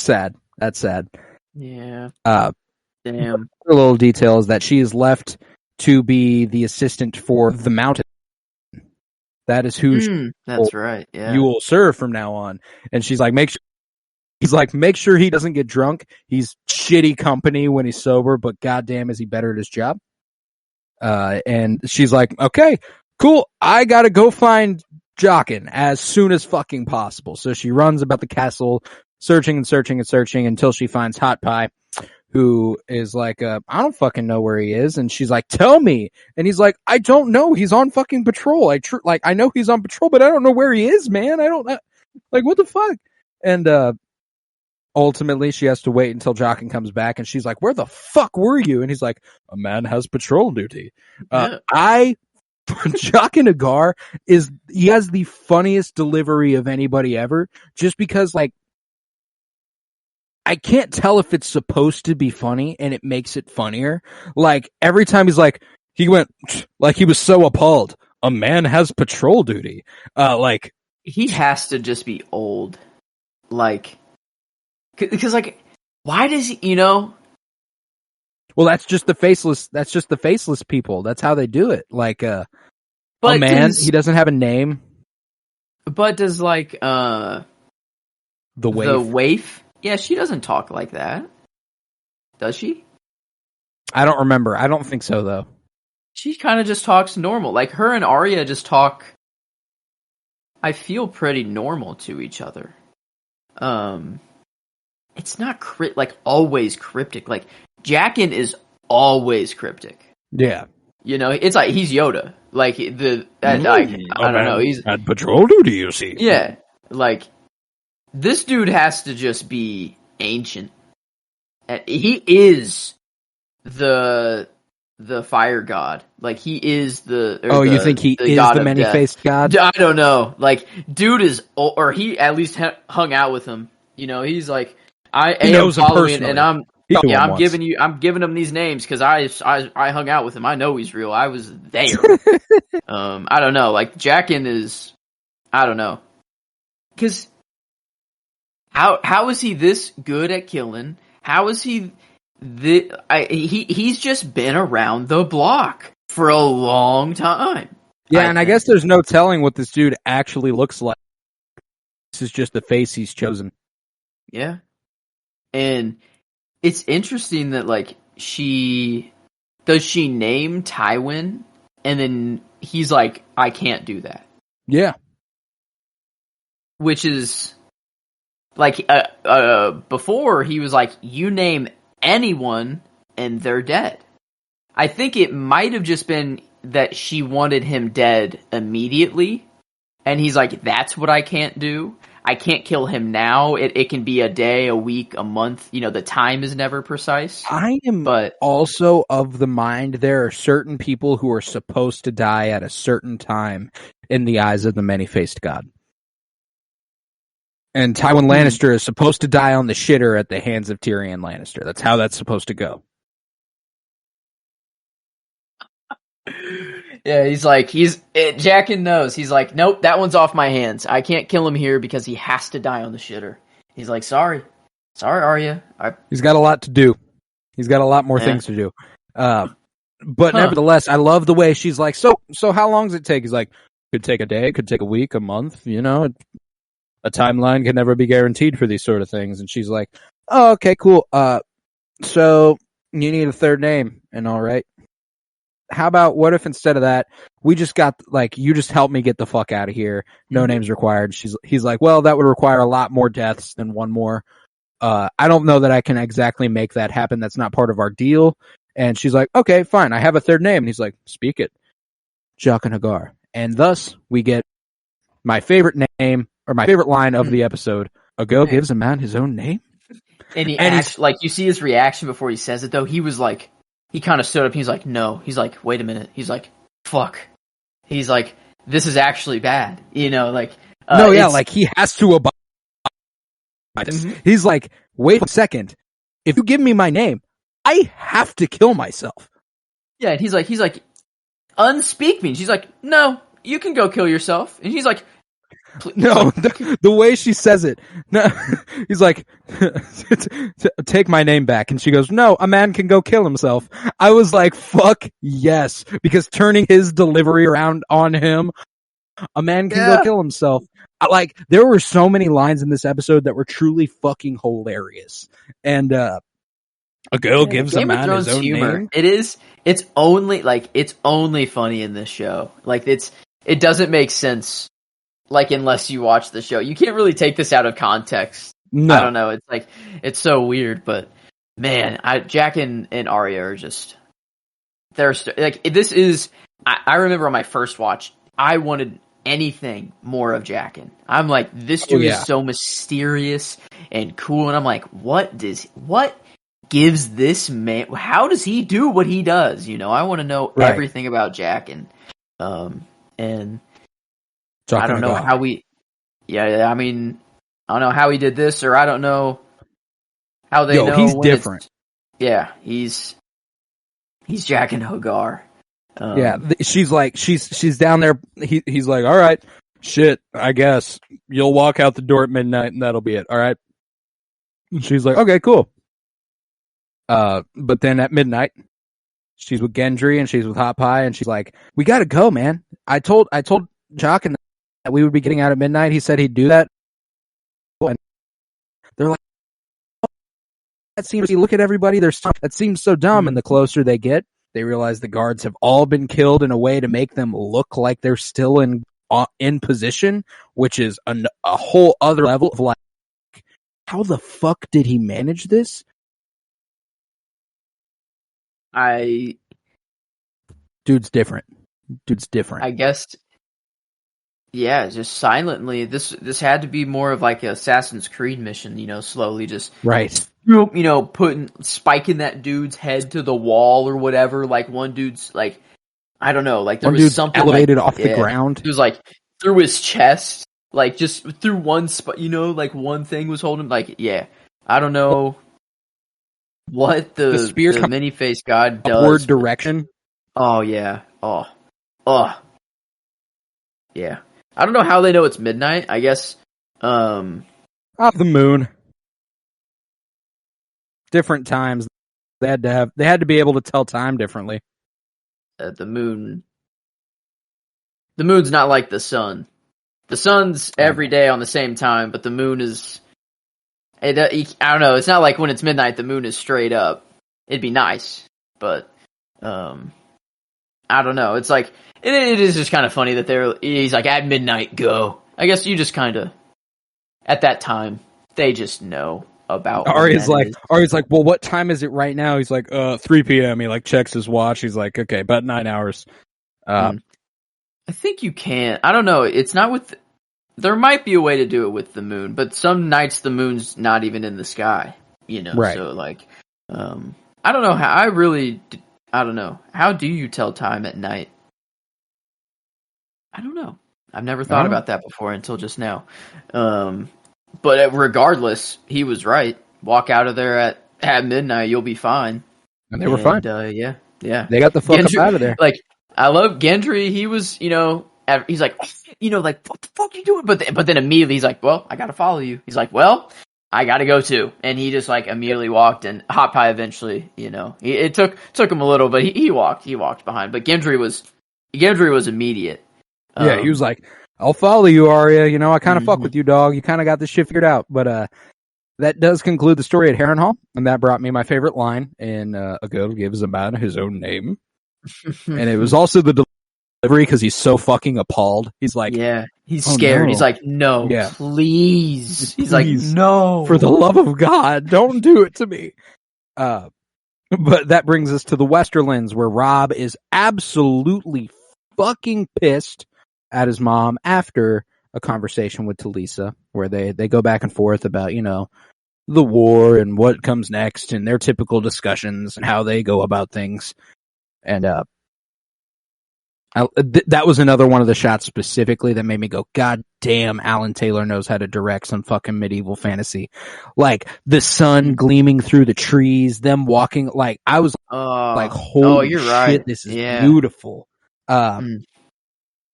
Speaker 3: sad. That's sad.
Speaker 2: Yeah.
Speaker 3: Damn. A little detail is that she is left to be the assistant for the Mountain. That is who
Speaker 2: that's right. Yeah.
Speaker 3: You will serve from now on. And she's like, make sure he doesn't get drunk. He's shitty company when he's sober, but goddamn is he better at his job. And she's like, okay, cool. I gotta go find Jaqen as soon as fucking possible. So she runs about the castle, searching until she finds Hot Pie, who is like, I don't fucking know where he is. And she's like, tell me. And he's like, I don't know. He's on fucking patrol. I know he's on patrol, but I don't know where he is, man. I don't know. Like, what the fuck? And, ultimately she has to wait until Jaqen comes back and she's like, where the fuck were you? And he's like, a man has patrol duty. Jaqen Agar he has the funniest delivery of anybody ever, just because like, I can't tell if it's supposed to be funny and it makes it funnier. Like every time he's like, he went like he was so appalled. A man has patrol duty. Like
Speaker 2: he has to just be old. Like, because like why does he,
Speaker 3: Well, that's just the faceless people. That's how they do it. Like, a
Speaker 2: but
Speaker 3: man, he doesn't have a name.
Speaker 2: But does, like,
Speaker 3: The waif.
Speaker 2: the waif? Yeah, she doesn't talk like that. Does she?
Speaker 3: I don't remember. I don't think so, though.
Speaker 2: She kind of just talks normal. Like, her and Arya just talk, I feel, pretty normal to each other. It's not always cryptic. Like, Jaqen is always cryptic.
Speaker 3: Yeah.
Speaker 2: It's like he's Yoda. Like, I don't know. He's
Speaker 3: at patrol duty, you see.
Speaker 2: Yeah. Like, this dude has to just be ancient. He is the fire god. Like, he is the...
Speaker 3: you think he is the many-faced god?
Speaker 2: I don't know. Like, dude is... Or he at least hung out with him. He's like...
Speaker 3: He knows him personally.
Speaker 2: And I'm giving him these names because I hung out with him. I know he's real. I was there. I don't know. Like, Jaqen is... I don't know. Because... How is he this good at killing? How is he... He's just been around the block for a long time.
Speaker 3: Yeah, and I guess there's no telling what this dude actually looks like. This is just the face he's chosen.
Speaker 2: Yeah. And it's interesting that, like, does she name Tywin? And then he's like, I can't do that.
Speaker 3: Yeah.
Speaker 2: Which is, like, before he was like, you name anyone and they're dead. I think it might have just been that she wanted him dead immediately. And he's like, that's what I can't do. I can't kill him now. It can be a day, a week, a month. The time is never precise.
Speaker 3: I am also of the mind there are certain people who are supposed to die at a certain time in the eyes of the many-faced god. And Tywin Lannister is supposed to die on the shitter at the hands of Tyrion Lannister. That's how that's supposed to go.
Speaker 2: Yeah, Jaqen knows. He's like, nope, that one's off my hands. I can't kill him here because he has to die on the shitter. He's like, sorry, Arya.
Speaker 3: He's got a lot to do. He's got a lot more things to do. But nevertheless, I love the way she's like, so how long does it take? He's like, could take a day, could take a week, a month, a timeline can never be guaranteed for these sort of things. And she's like, oh, okay, cool. So you need a third name and all right. How about, what if instead of that, we just got, like, you just help me get the fuck out of here. No names required. He's like, well, that would require a lot more deaths than one more. I don't know that I can exactly make that happen. That's not part of our deal. And she's like, okay, fine. I have a third name. And he's like, speak it. Jaqen Hagar. And thus we get my favorite name, or my favorite line of the episode. A girl gives a man his own name.
Speaker 2: And you see his reaction before he says it, though. He was like, he kind of stood up. He's like, no. He's like, wait a minute. He's like, fuck. He's like, this is actually bad. Like,
Speaker 3: like he has to abide by this. Mm-hmm. He's like, wait a second. If you give me my name, I have to kill myself.
Speaker 2: Yeah, and he's like, unspeak me. And she's like, no, you can go kill yourself. And he's like,
Speaker 3: no, the way she says it. No, he's like, take my name back. And she goes, no, a man can go kill himself. I was like, fuck yes. Because turning his delivery around on him, a man can go kill himself. There were so many lines in this episode that were truly fucking hilarious. And, a girl gives a man his own name.
Speaker 2: It's only funny in this show. Like, it doesn't make sense. Like, unless you watch the show, you can't really take this out of context.
Speaker 3: No.
Speaker 2: I don't know. It's like, it's so weird, but man, Jaqen and Arya are just, they're like, this is, I remember on my first watch, I wanted anything more of Jaqen. I'm like, this dude is so mysterious and cool. And I'm like, what gives this man, how does he do what he does? I want to know everything about Jaqen. And I don't know how I don't know how he did this, or I don't know how they know.
Speaker 3: He's different.
Speaker 2: He's Jaqen Hagar.
Speaker 3: She's like, she's down there. He's like, all right, shit, I guess you'll walk out the door at midnight and that'll be it. All right. And she's like, okay, cool. But then at midnight, she's with Gendry and she's with Hot Pie, and she's like, "We gotta go, man. I told Jock and that we would be getting out at midnight. He said he'd do that." And they're like, "That seems. Look at everybody. That seems so dumb." And the closer they get, they realize the guards have all been killed in a way to make them look like they're still in position, which is a whole other level of like, how the fuck did he manage this? Dude's different.
Speaker 2: I guess, yeah, just silently. This had to be more of like an Assassin's Creed mission, slowly just
Speaker 3: right.
Speaker 2: Spiking that dude's head to the wall or whatever. Like one dude's like, I don't know, like there
Speaker 3: one
Speaker 2: was something
Speaker 3: elevated off the ground.
Speaker 2: It was like through his chest, like just through one spot. Like one thing was holding him. Like, yeah, I don't know what the
Speaker 3: spear
Speaker 2: many-faced god does.
Speaker 3: Upward direction.
Speaker 2: Oh yeah. Oh. Yeah. I don't know how they know it's midnight. I guess.
Speaker 3: Off the moon. Different times. They had to be able to tell time differently.
Speaker 2: The moon. The moon's not like the sun. The sun's every day on the same time, but the moon is. I don't know. It's not like when it's midnight, the moon is straight up. It'd be nice, but I don't know. It's like it is just kind of funny that he's like at midnight, go. I guess you just kind of at that time they just know about.
Speaker 3: Arya's like, well, what time is it right now? He's like, 3 p.m. He like checks his watch. He's like, okay, about 9 hours.
Speaker 2: I think you can. I don't know. It's not with. There might be a way to do it with the moon, but some nights the moon's not even in the sky.
Speaker 3: Right.
Speaker 2: So like, I don't know how. I don't know. How do you tell time at night? I don't know. I've never thought about that before until just now. But regardless, he was right. Walk out of there at midnight, you'll be fine.
Speaker 3: And they were fine.
Speaker 2: Yeah.
Speaker 3: They got the fuck up out of there.
Speaker 2: Like, I love Gendry. He was, he's like, like, what the fuck are you doing? But then immediately he's like, well, I gotta follow you. He's like, well, I gotta go too. And he just like immediately walked, and Hot Pie eventually, it took him a little, but he walked behind. But Gendry was immediate.
Speaker 3: Yeah, he was like, I'll follow you, Arya. I kind of fuck with you, dog. You kind of got this shit figured out. But that does conclude the story at Harrenhal, and that brought me my favorite line in A Girl Gives a Man His Own Name. And it was also the delivery, because he's so fucking appalled. He's like,
Speaker 2: yeah, he's scared. No. He's like, no, please. He's like, no.
Speaker 3: For the love of God, don't do it to me. But that brings us to the Westerlands, where Rob is absolutely fucking pissed at his mom after a conversation with Talisa, where they go back and forth about, the war and what comes next and their typical discussions and how they go about things. And that was another one of the shots specifically that made me go, God damn, Alan Taylor knows how to direct some fucking medieval fantasy. Like, the sun gleaming through the trees, them walking, like, I was like, holy shit, right. This is beautiful.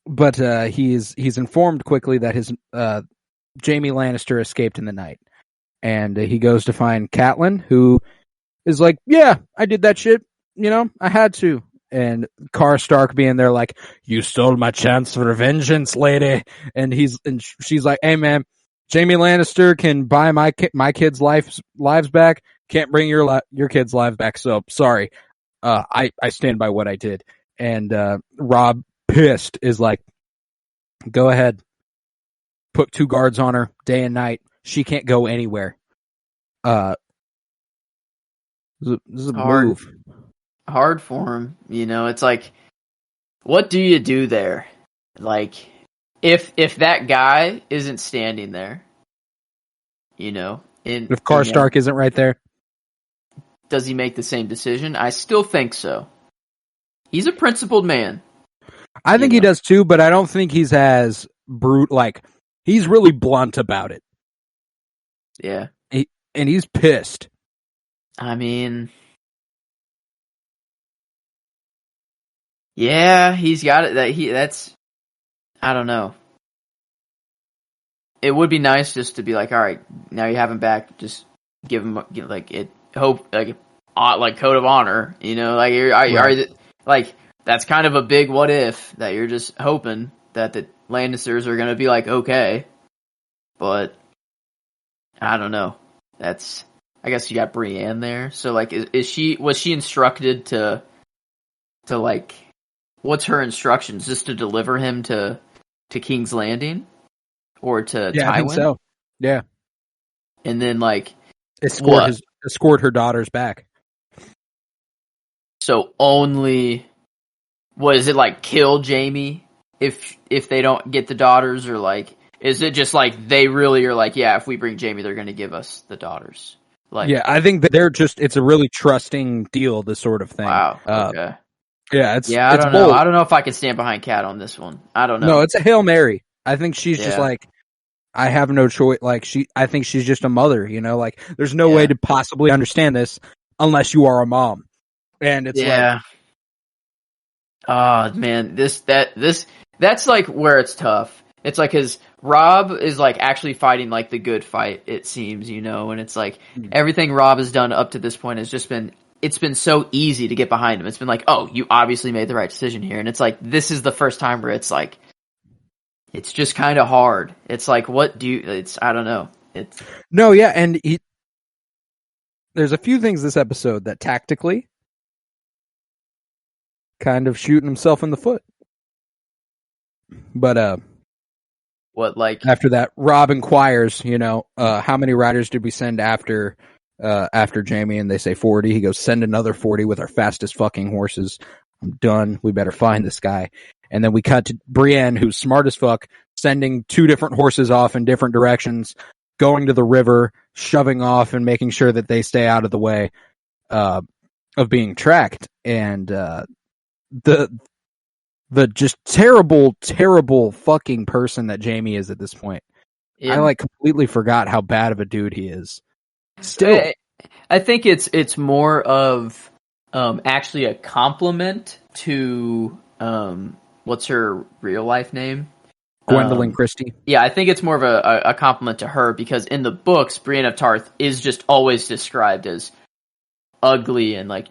Speaker 3: But he's informed quickly that his Jaime Lannister escaped in the night, and he goes to find Catelyn, who is like, "Yeah, I did that shit. I had to." And Karl Stark being there, like, "You stole my chance for vengeance, lady." And she's like, "Hey, man, Jaime Lannister can buy my kids' lives back. Can't bring your kids' lives back. So sorry. I stand by what I did." And Rob, pissed, is like, go ahead, put 2 guards on her day and night. She can't go anywhere. This is a move.
Speaker 2: Hard for him, it's like, what do you do there? Like, if that guy isn't standing there,
Speaker 3: if Karl Stark isn't right there,
Speaker 2: does he make the same decision? I still think so. He's a principled man.
Speaker 3: I think he does too, but I don't think he's as like, he's really blunt about it.
Speaker 2: Yeah.
Speaker 3: And he's pissed.
Speaker 2: I mean, yeah, he's got it. That's, I don't know. It would be nice just to be like, all right, now you have him back. Just give him, like, it. Hope, like, like code of honor, you know, like like that's kind of a big what if that you're just hoping that the Lannisters are gonna be like okay, but I don't know. That's I guess you got Brienne there, so like was she instructed to like what's her instructions? Just to deliver him to King's Landing or to Tywin?
Speaker 3: I think so. Yeah,
Speaker 2: and then like
Speaker 3: escort her daughters back.
Speaker 2: So only was it like kill Jaime if they don't get the daughters, or like is it just like they really are like, yeah, if we bring Jaime they're going to give us the daughters? Like,
Speaker 3: yeah, I think that it's a really trusting deal, this sort of thing.
Speaker 2: Wow. Okay.
Speaker 3: Yeah,
Speaker 2: I don't know. I don't know if I can stand behind Kat on this one. I don't know.
Speaker 3: No, it's a Hail Mary. I think she's just like, I have no choice. Like I think she's just a mother, you know, like there's no way to possibly understand this unless you are a mom. And it's like,
Speaker 2: oh man, that's like where it's tough. It's like, cause Rob is like actually fighting like the good fight, it seems, you know, and it's like everything Rob has done up to this point has just been, it's been so easy to get behind him. It's been like, oh, you obviously made the right decision here. And it's like, this is the first time where it's like, it's just kind of hard. It's like, I don't know.
Speaker 3: And there's a few things this episode that tactically kind of shooting himself in the foot. But,
Speaker 2: what, like,
Speaker 3: after that, Rob inquires, you know, how many riders did we send after Jaime? And they say 40. He goes, send another 40 with our fastest fucking horses. I'm done. We better find this guy. And then we cut to Brienne, who's smart as fuck, sending 2 different horses off in different directions, going to the river, shoving off and making sure that they stay out of the way of being tracked. And the just terrible, terrible fucking person that Jaime is at this point. Yeah. I like completely forgot how bad of a dude he is. Still,
Speaker 2: I think it's more of actually a compliment to what's her real life name?
Speaker 3: Gwendolyn Christie.
Speaker 2: Yeah, I think it's more of a compliment to her, because in the books, Brienne of Tarth is just always described as ugly and like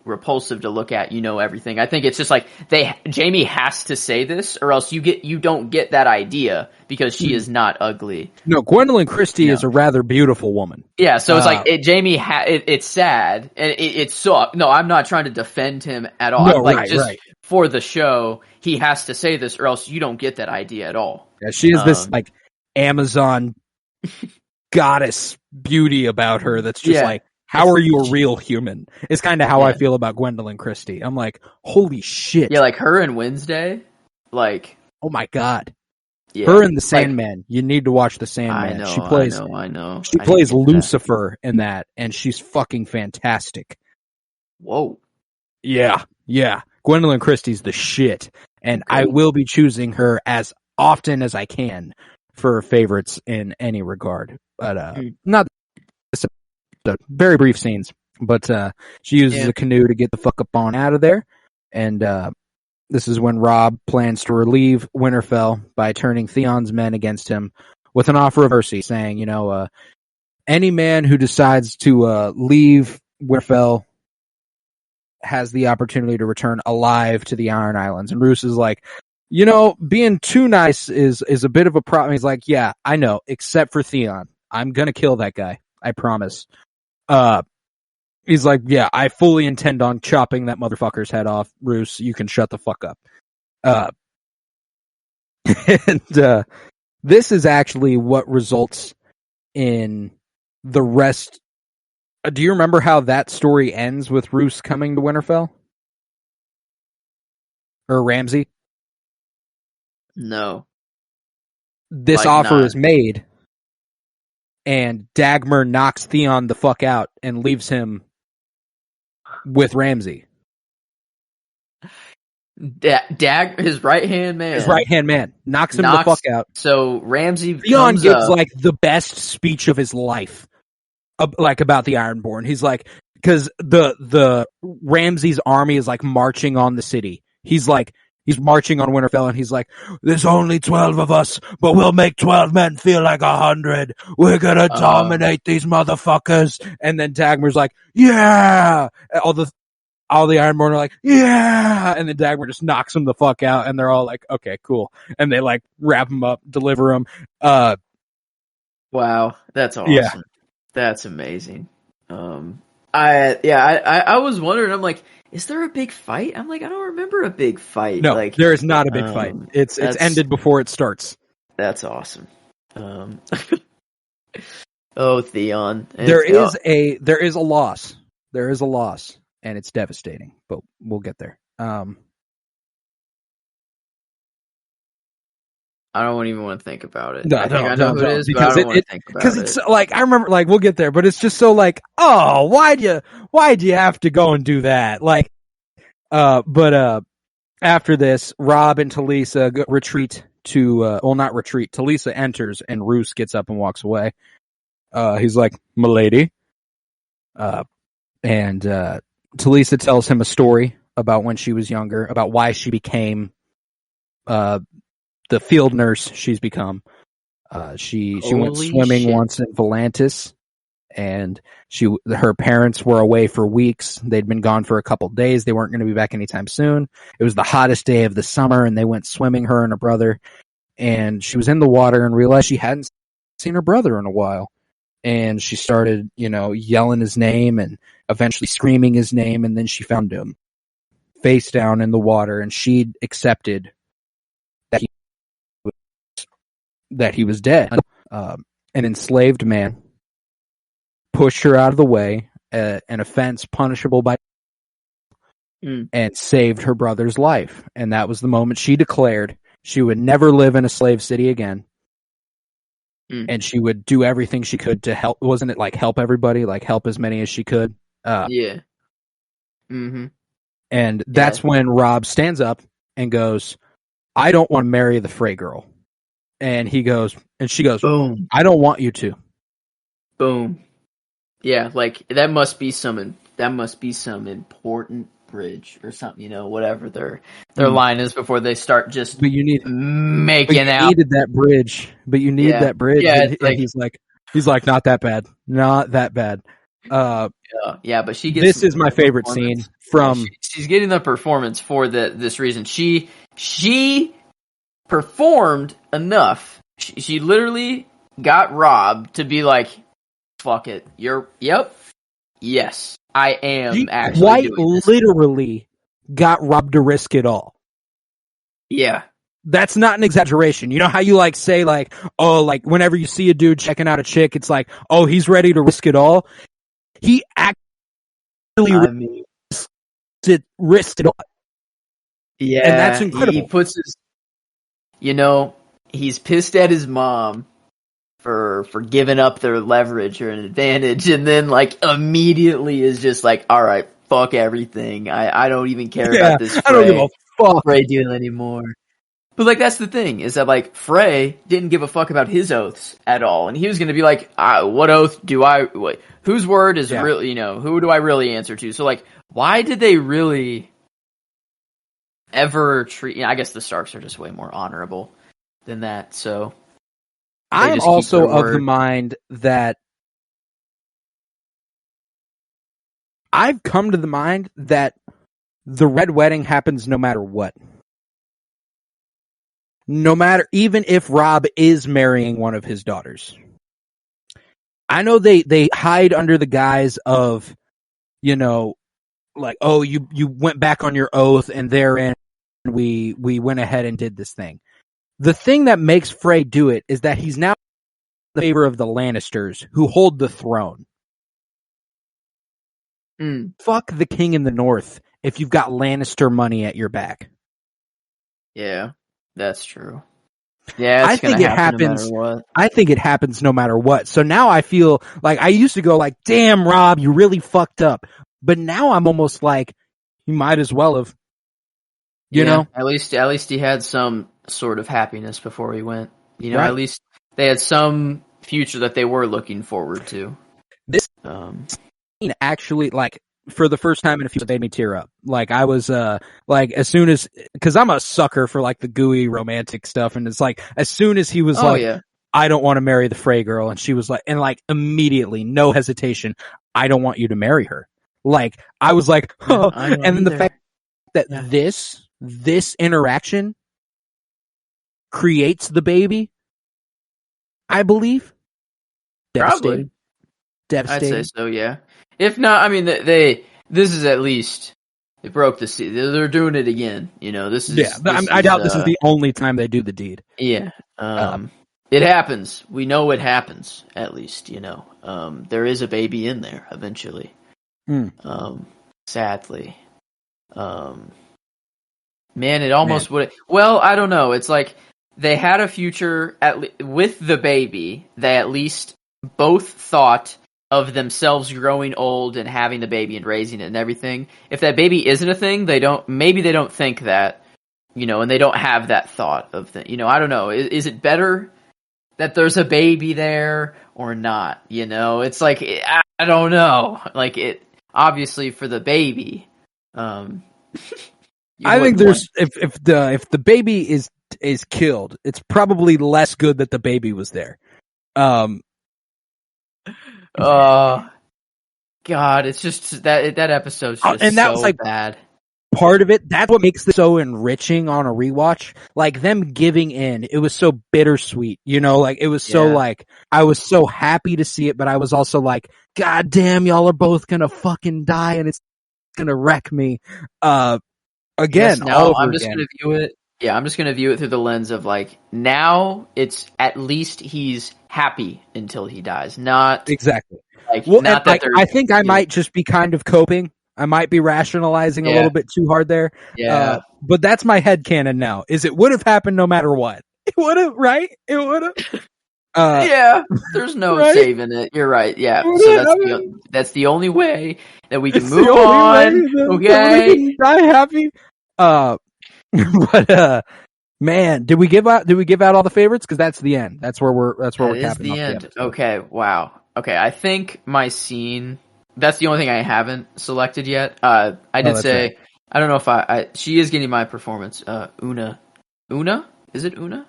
Speaker 2: repulsive to look at, you know, everything. I think it's just like Jaime has to say this, or else you don't get that idea, because she is not ugly.
Speaker 3: No, Gwendolyn Christie is a rather beautiful woman.
Speaker 2: Yeah, so it's like Jaime it's sad, and it's so, no, I'm not trying to defend him at all.
Speaker 3: No,
Speaker 2: like right. For the show, he has to say this, or else you don't get that idea at all.
Speaker 3: Yeah, she is this like Amazon goddess beauty about her that's just like, how are you a real human? It's kind of how I feel about Gwendolyn Christie. I'm like, holy shit.
Speaker 2: Yeah, like her and Wednesday, like,
Speaker 3: oh my god. Yeah. Her and the Sandman. Like, you need to watch the Sandman.
Speaker 2: I know.
Speaker 3: She plays Lucifer in that, and she's fucking fantastic.
Speaker 2: Whoa.
Speaker 3: Yeah. Gwendolyn Christie's the shit, and I will be choosing her as often as I can for favorites in any regard. But not very brief scenes, but she uses a canoe to get the fuck up on out of there, and this is when Rob plans to relieve Winterfell by turning Theon's men against him with an offer of mercy, saying, you know, any man who decides to leave Winterfell has the opportunity to return alive to the Iron Islands. And Roose is like, you know, being too nice is a bit of a problem. He's like, yeah, I know, except for Theon. I'm gonna kill that guy. I promise. He's like, yeah, I fully intend on chopping that motherfucker's head off. Roose, you can shut the fuck up. And this is actually what results in the rest. Do you remember how that story ends with Roose coming to Winterfell? Or Ramsay?
Speaker 2: No.
Speaker 3: This offer is made, and Dagmar knocks Theon the fuck out and leaves him with Ramsay.
Speaker 2: His right-hand man.
Speaker 3: His right-hand man. Knocks him the fuck out.
Speaker 2: So Ramsay
Speaker 3: Theon gives like the best speech of his life. Like about the Ironborn. He's like, because the Ramsay's army is like marching on the city. He's like, He's marching on Winterfell, and he's like, "There's only 12 of us, but we'll make 12 men feel like 100. We're gonna dominate these motherfuckers." And then Dagmar's like, "Yeah!" All the Ironborn are like, "Yeah!" And then Dagmar just knocks them the fuck out, and they're all like, "Okay, cool." And they like wrap him up, deliver him.
Speaker 2: Wow, that's awesome.
Speaker 3: Yeah.
Speaker 2: That's amazing. I was wondering. I'm like, is there a big fight? I'm like, I don't remember a big fight.
Speaker 3: No,
Speaker 2: like,
Speaker 3: there is not a big fight. It's ended before it starts.
Speaker 2: That's awesome. Oh, Theon.
Speaker 3: There is a loss. There is a loss, and it's devastating. But we'll get there.
Speaker 2: I don't even want to think about it.
Speaker 3: No,
Speaker 2: I know
Speaker 3: don't,
Speaker 2: who it is,
Speaker 3: because
Speaker 2: but I don't want to think about it.
Speaker 3: Because it's like, I remember, like, we'll get there, but it's just so like, oh, why'd you have to go and do that? Like, but after this, Rob and Talisa retreat to, not retreat. Talisa enters, and Roose gets up and walks away. He's like, "Milady," and Talisa tells him a story about when she was younger, about why she became the field nurse she's become. She went swimming once in Volantis, and her parents were away for weeks. They'd been gone for a couple days. They weren't going to be back anytime soon. It was the hottest day of the summer, and they went swimming, her and her brother. And she was in the water and realized she hadn't seen her brother in a while. And she started, yelling his name and eventually screaming his name. And then she found him face down in the water, and she'd accepted that he was dead. An enslaved man pushed her out of the way, an offense punishable by, and saved her brother's life. And that was the moment she declared she would never live in a slave city again. And she would do everything she could to help. Wasn't it like help everybody, like help as many as she could?
Speaker 2: Yeah. Mm-hmm.
Speaker 3: And that's when Rob stands up and goes, "I don't want to marry the Frey girl." And she goes,
Speaker 2: "Boom.
Speaker 3: I don't want you to."
Speaker 2: Boom. Yeah, like that must be some important bridge or something, whatever their line is before they start just making out.
Speaker 3: You needed that bridge. But you need that bridge.
Speaker 2: Yeah,
Speaker 3: and he's like, not that bad. Not that bad.
Speaker 2: Yeah, but she gets
Speaker 3: this is my favorite scene from
Speaker 2: she's getting the performance for this reason. She performed enough. She literally got Rob to be like, "Fuck it, yes, I am actually
Speaker 3: quite
Speaker 2: doing this."
Speaker 3: Literally got Rob to risk it all.
Speaker 2: Yeah,
Speaker 3: that's not an exaggeration. You know how you like say like, oh, like whenever you see a dude checking out a chick, it's like, oh, he's ready to risk it all. He actually risked it all.
Speaker 2: Yeah,
Speaker 3: and that's incredible.
Speaker 2: He puts his. He's pissed at his mom for giving up their leverage or an advantage, and then like immediately is just like, all right, fuck everything. I don't even care about this
Speaker 3: I don't give a fuck
Speaker 2: Frey deal anymore. But like that's the thing, is that like Frey didn't give a fuck about his oaths at all, and he was gonna be like, what oath do whose word is really, who do I really answer to? So like, why did they really ever treat? I guess the Starks are just way more honorable than that. So
Speaker 3: I'm also of the mind that I've come to the mind that the Red Wedding happens no matter what. No matter, even if Rob is marrying one of his daughters. I know they hide under the guise of, like, oh, you went back on your oath and therein we went ahead and did this thing. The thing that makes Frey do it is that he's now in favor of the Lannisters who hold the throne. Fuck the king in the north if you've got Lannister money at your back.
Speaker 2: Yeah, that's true. Yeah,
Speaker 3: I think it happens. No matter what. I think it happens no matter what. So now I feel like I used to go like, damn, Rob, you really fucked up. But now I'm almost like, you might as well have, you know?
Speaker 2: At least he had some sort of happiness before he went.
Speaker 3: Right.
Speaker 2: At least they had some future that they were looking forward to.
Speaker 3: This actually, like, for the first time in a few, it made me tear up. Like I was, like as soon as, cause I'm a sucker for like the gooey romantic stuff. And it's like, as soon as he was
Speaker 2: yeah.
Speaker 3: I don't want to marry the Frey girl. And she was like, and like immediately, no hesitation, I don't want you to marry her. Like, I was like, oh. And then the fact that this interaction creates the baby, I believe.
Speaker 2: Probably.
Speaker 3: Devastating.
Speaker 2: I'd say so, yeah. If not, I mean, this is at least, they broke the seal. They're doing it again, you know, this is...
Speaker 3: Yeah, I doubt this is the only time they do the deed.
Speaker 2: Yeah. It happens. We know it happens, at least, you know. There is a baby in there, eventually. Sadly. Man, it almost would... Well, I don't know. It's like, they had a future with the baby. They at least both thought of themselves growing old and having the baby and raising it and everything. If that baby isn't a thing, maybe they don't think that, you know, and they don't have that thought of the, you know, I don't know. Is it better that there's a baby there or not? You know, it's like, I don't know. Like, it, obviously for the baby, I
Speaker 3: think there's, if the baby is killed, it's probably less good that the baby was there.
Speaker 2: God, it's just that episode's just
Speaker 3: and that
Speaker 2: so
Speaker 3: was like
Speaker 2: bad.
Speaker 3: Part of it, that's what makes this so enriching on a rewatch. Like them giving in, it was so bittersweet, you know, like it was so like, I was so happy to see it, but I was also like, God damn, y'all are both gonna fucking die and it's gonna wreck me. Again,
Speaker 2: now I'm just gonna view it. Yeah, I'm just gonna view it through the lens of like, now it's at least he's happy until he dies. Not
Speaker 3: exactly.
Speaker 2: Like,
Speaker 3: well,
Speaker 2: not that
Speaker 3: I think I might just be kind of coping. I might be rationalizing a little bit too hard there.
Speaker 2: Yeah.
Speaker 3: But that's my headcanon now, is it would have happened no matter what. It would have, right? It would have.
Speaker 2: Yeah, the's no saving it. You're right. Yeah, so that's the only way that we can move on. Okay,
Speaker 3: die happy. But man, did we give out all the favorites? Because that's the end. That's where we're capping
Speaker 2: the end.
Speaker 3: The
Speaker 2: okay, wow. Okay, I think my scene. That's the only thing I haven't selected yet. I did say right. I don't know if she is getting my performance. Una, is it Una?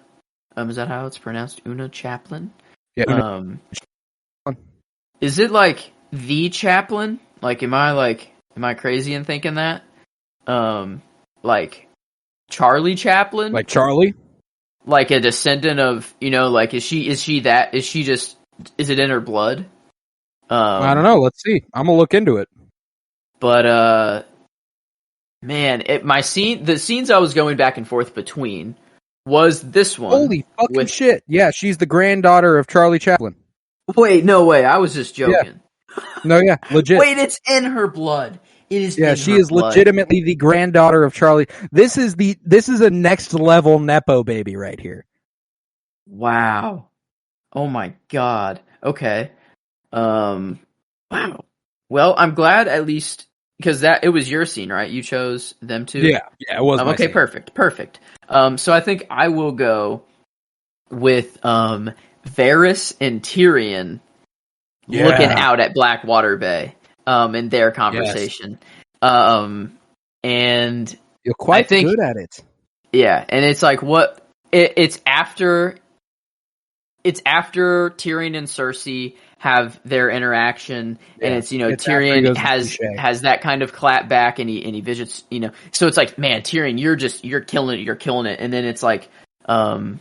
Speaker 2: Is that how it's pronounced? Una Chaplin.
Speaker 3: Yeah.
Speaker 2: Is it like the Chaplin? Like, am I crazy in thinking that? Like Charlie Chaplin?
Speaker 3: Like Charlie?
Speaker 2: Like a descendant of, you know, like is she just, is it in her blood?
Speaker 3: I don't know. Let's see. I'm gonna look into it.
Speaker 2: But man, the scenes I was going back and forth between was this one.
Speaker 3: Holy fucking shit! Yeah, she's the granddaughter of Charlie Chaplin.
Speaker 2: Wait, no way. I was just joking.
Speaker 3: Yeah. No, yeah, legit.
Speaker 2: Wait, it's in her blood. It is.
Speaker 3: Yeah, she is legitimately the granddaughter of Charlie. This is a next level nepo baby right here.
Speaker 2: Wow. Oh my god. Okay. Wow. Well, I'm glad at least because it was your scene, right? You chose them too.
Speaker 3: Yeah, it was.
Speaker 2: Okay,
Speaker 3: scene.
Speaker 2: Perfect. So I think I will go with Varys and Tyrion looking out at Blackwater Bay in their conversation.
Speaker 3: Yes.
Speaker 2: And
Speaker 3: you're quite good at it.
Speaker 2: Yeah, and it's like it's after Tyrion and Cersei have their interaction, and it's, you know, Tyrion has that kind of clap back, and he visits, you know, so it's like, man, Tyrion, you're killing it, and then it's like, you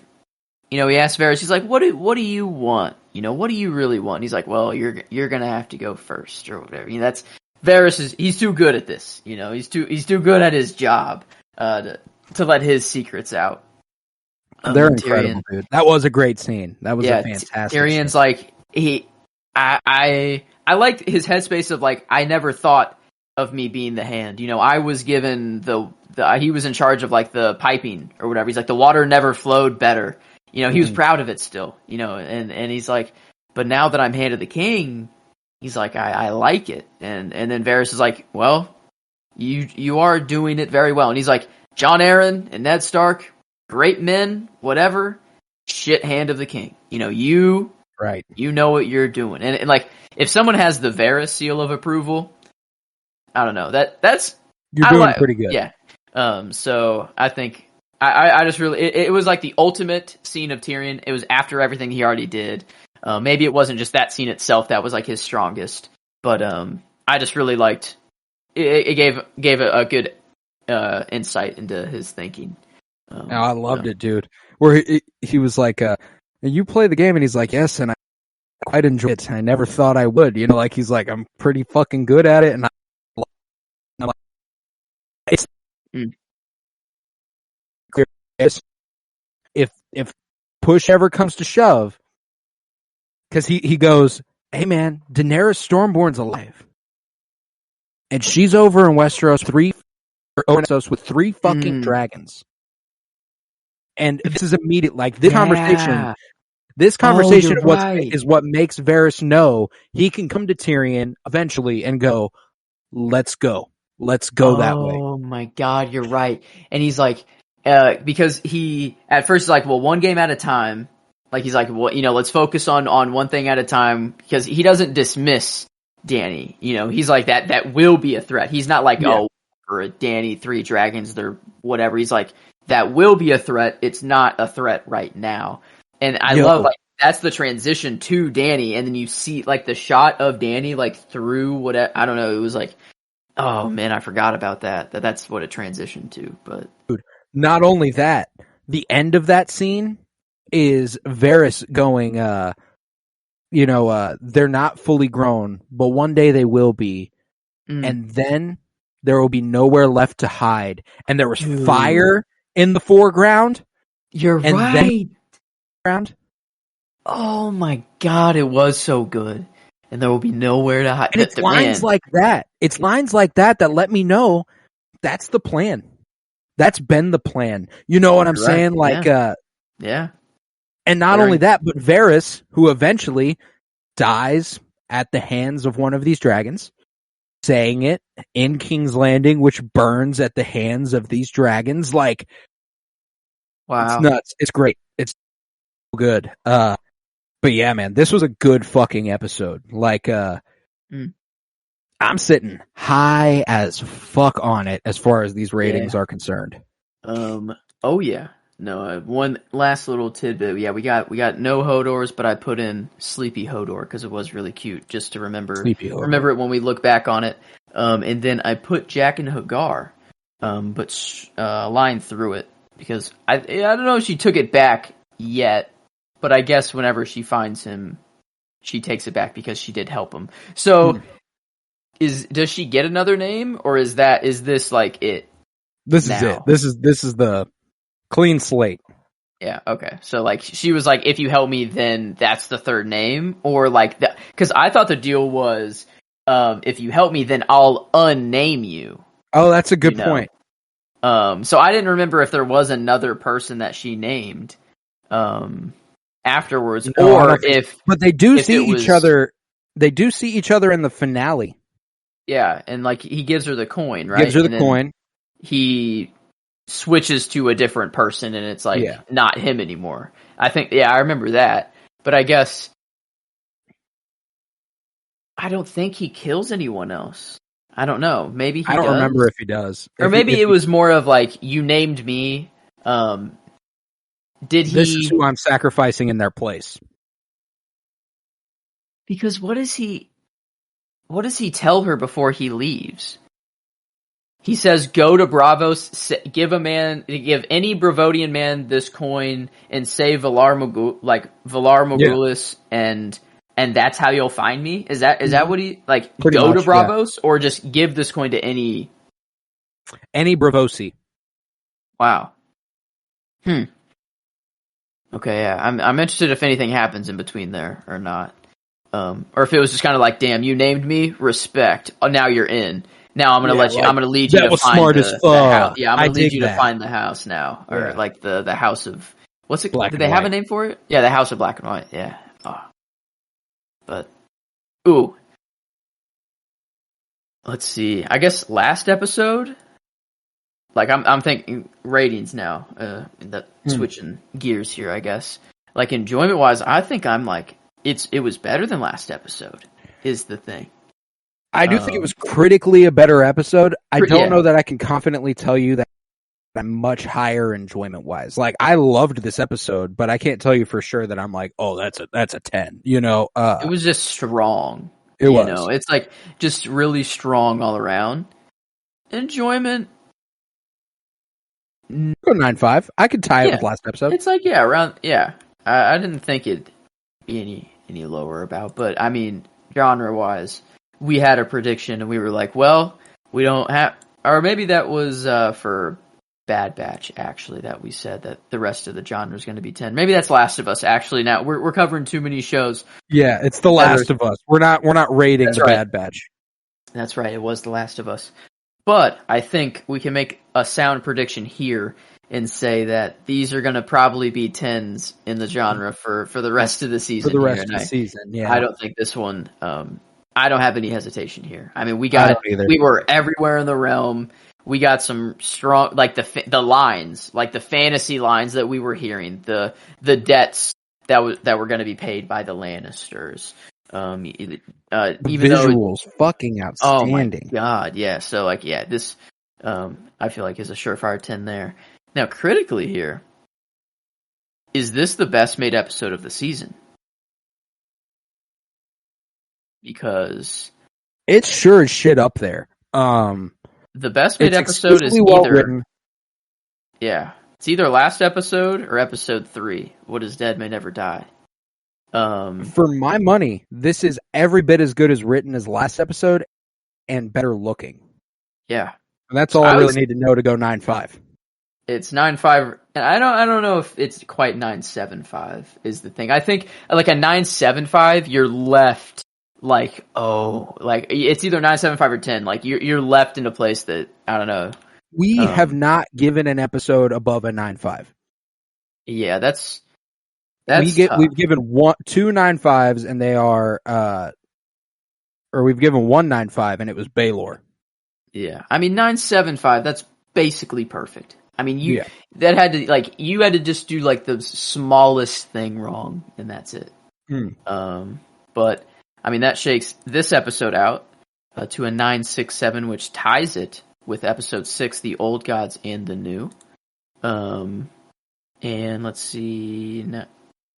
Speaker 2: know, he asks Varys, he's like, what do you want? You know, what do you really want? And he's like, well, you're gonna have to go first, or whatever. You know, that's Varys he's too good at this, you know, he's too good at his job, to let his secrets out.
Speaker 3: They're incredible, dude. That was a great scene. That was a fantastic
Speaker 2: Tyrion's
Speaker 3: scene.
Speaker 2: Like, I liked his headspace of like, I never thought of me being the hand. You know, I was given he was in charge of like the piping or whatever. He's like, the water never flowed better. You know, he was proud of it still, you know, and he's like, but now that I'm hand of the king, he's like, I like it. And then Varys is like, well, you are doing it very well. And he's like, Jon Arryn and Ned Stark, great men, whatever, shit hand of the king. You know, you know what you're doing. And like, if someone has the Varys seal of approval, I don't know. That's
Speaker 3: You're doing pretty good.
Speaker 2: Yeah. So I think I just really it was like the ultimate scene of Tyrion. It was after everything he already did. Maybe it wasn't just that scene itself that was like his strongest, but I just really liked it. It gave a good insight into his thinking.
Speaker 3: I loved it, dude. Where he was like, "You play the game," and he's like, "Yes," and I quite enjoy it. I never thought I would. You know, like he's like, "I'm pretty fucking good at it," and I'm like, it's if push ever comes to shove, because he goes, "Hey man, Daenerys Stormborn's alive, and she's over in Westeros with three fucking dragons." And this is immediate, like this conversation. This conversation is what makes Varys know he can come to Tyrion eventually and go, "Let's go that way."
Speaker 2: Oh my God, you're right. And he's like, because he at first is like, well, one game at a time. Like he's like, well, let's focus on one thing at a time, because he doesn't dismiss Dany. He's like that will be a threat. He's not like, oh, for a Dany, 3 dragons, they're whatever. He's like, that will be a threat. It's not a threat right now. And I love, like, that's the transition to Dany, and then you see, like, the shot of Dany, like, through whatever, I don't know, it was like, oh, man, I forgot about that. That's what it transitioned to, but...
Speaker 3: Dude, not only that, the end of that scene is Varys going, they're not fully grown, but one day they will be, and then there will be nowhere left to hide. And there was fire in the foreground.
Speaker 2: You're
Speaker 3: and
Speaker 2: right.
Speaker 3: Then,
Speaker 2: oh my God, it was so good. And there will be nowhere to hide.
Speaker 3: And it's lines like that. It's lines like that let me know that's the plan. That's been the plan. You know what I'm saying? Like,
Speaker 2: yeah.
Speaker 3: And not only that, but Varys, who eventually dies at the hands of one of these dragons, saying it in King's Landing, which burns at the hands of these dragons. Like, wow, it's nuts. It's great. It's so good. But yeah, man, this was a good fucking episode. Like, I'm sitting high as fuck on it as far as these ratings are concerned.
Speaker 2: Oh yeah. No, one last little tidbit. Yeah, we got no Hodors, but I put in Sleepy Hodor because it was really cute, just to remember it when we look back on it. And then I put Jack and Hagar, but line through it, because I don't know if she took it back yet, but I guess whenever she finds him, she takes it back because she did help him. So does she get another name, or is this like it?
Speaker 3: This is it. This is the clean slate.
Speaker 2: Yeah, okay. So, like, she was like, if you help me, then that's the third name? Or, like, because I thought the deal was, if you help me, then I'll unname you.
Speaker 3: Oh, that's a good point.
Speaker 2: So I didn't remember if there was another person that she named afterwards, or if...
Speaker 3: But they do see each other. They do see each other in the finale.
Speaker 2: Yeah, and, like, he gives her the coin, right?
Speaker 3: Gives her the coin.
Speaker 2: He switches to a different person, and it's like not him anymore. I think, I remember that, but I guess I don't think he kills anyone else. I don't know. Maybe he does.
Speaker 3: I don't remember if he does,
Speaker 2: or maybe it was more of like, you named me. Did he?
Speaker 3: This is who I'm sacrificing in their place.
Speaker 2: Because what does he tell her before he leaves? He says, go to Bravos, give any Bravodian man this coin, and say Valar Morghulis, and that's how you'll find me? Is that what he, like, pretty go much, to Bravos, or just give this coin to any
Speaker 3: Bravosi?
Speaker 2: Wow. Okay, yeah. I'm interested if anything happens in between there or not. Or if it was just kind of like, damn, you named me, respect. Oh, now you're in. Now I'm gonna I'm gonna lead you to find the house. Yeah, I'm gonna lead you to find the house now, or like the house of what's it? Did they have a name for it? Yeah, the House of Black and White. Yeah. Oh. But let's see. I guess last episode. Like I'm thinking ratings now. Switching gears here, I guess. Like enjoyment wise, I think I'm like it was better than last episode. Is the thing.
Speaker 3: I do think it was critically a better episode. I don't
Speaker 2: Yeah.
Speaker 3: know that I can confidently tell you that I'm much higher enjoyment-wise. Like, I loved this episode, but I can't tell you for sure that I'm like, oh, that's a 10. You know,
Speaker 2: It was just strong.
Speaker 3: It was.
Speaker 2: Know, it's like just really strong all around. Enjoyment.
Speaker 3: Go 9.5. I could tie it with last episode.
Speaker 2: It's like around. Yeah, I didn't think it'd be any lower about, but I mean, genre-wise, we had a prediction and we were like, well, we don't have, or maybe that was for Bad Batch actually that we said that the rest of the genre is going to be 10. Maybe that's Last of Us actually. Now we're covering too many shows.
Speaker 3: Yeah, it's The Last of Us. We're not rating the Bad Batch.
Speaker 2: That's right. It was The Last of Us. But I think we can make a sound prediction here and say that these are going to probably be 10s in the genre for the rest of the season.
Speaker 3: For the rest of the season, yeah.
Speaker 2: I don't think this one, I don't have any hesitation here. I mean, we were everywhere in the realm. We got some strong, like the lines, like the fantasy lines that we were hearing, the debts that were going to be paid by the Lannisters. Even
Speaker 3: visuals, fucking outstanding.
Speaker 2: Oh my god, yeah. So like, yeah, this, I feel like is a surefire 10 there. Now, critically here, is this the best made episode of the season? Because
Speaker 3: it's sure as shit up there.
Speaker 2: The best made episode is either, it's either last episode or episode 3. What is Dead May Never Die.
Speaker 3: For my money, this is every bit as good as written as last episode, and better looking.
Speaker 2: Yeah,
Speaker 3: and that's all I really need to know to go 9.5.
Speaker 2: It's 9.5, and I don't know if it's quite 9.75 is the thing. I think like a 9.75, you're left like it's either 9.75 or 10. Like you're left in a place that I don't know.
Speaker 3: We have not given an episode above a 9.5.
Speaker 2: Yeah, that's
Speaker 3: we've given two 9.5s, and they are or we've given one 9.5, and it was Baylor.
Speaker 2: Yeah, I mean 9.75. That's basically perfect. I mean you had to just do like the smallest thing wrong, and that's it. But I mean that shakes this episode out to a 9.67, which ties it with episode 6, The Old Gods and the New. And let's see.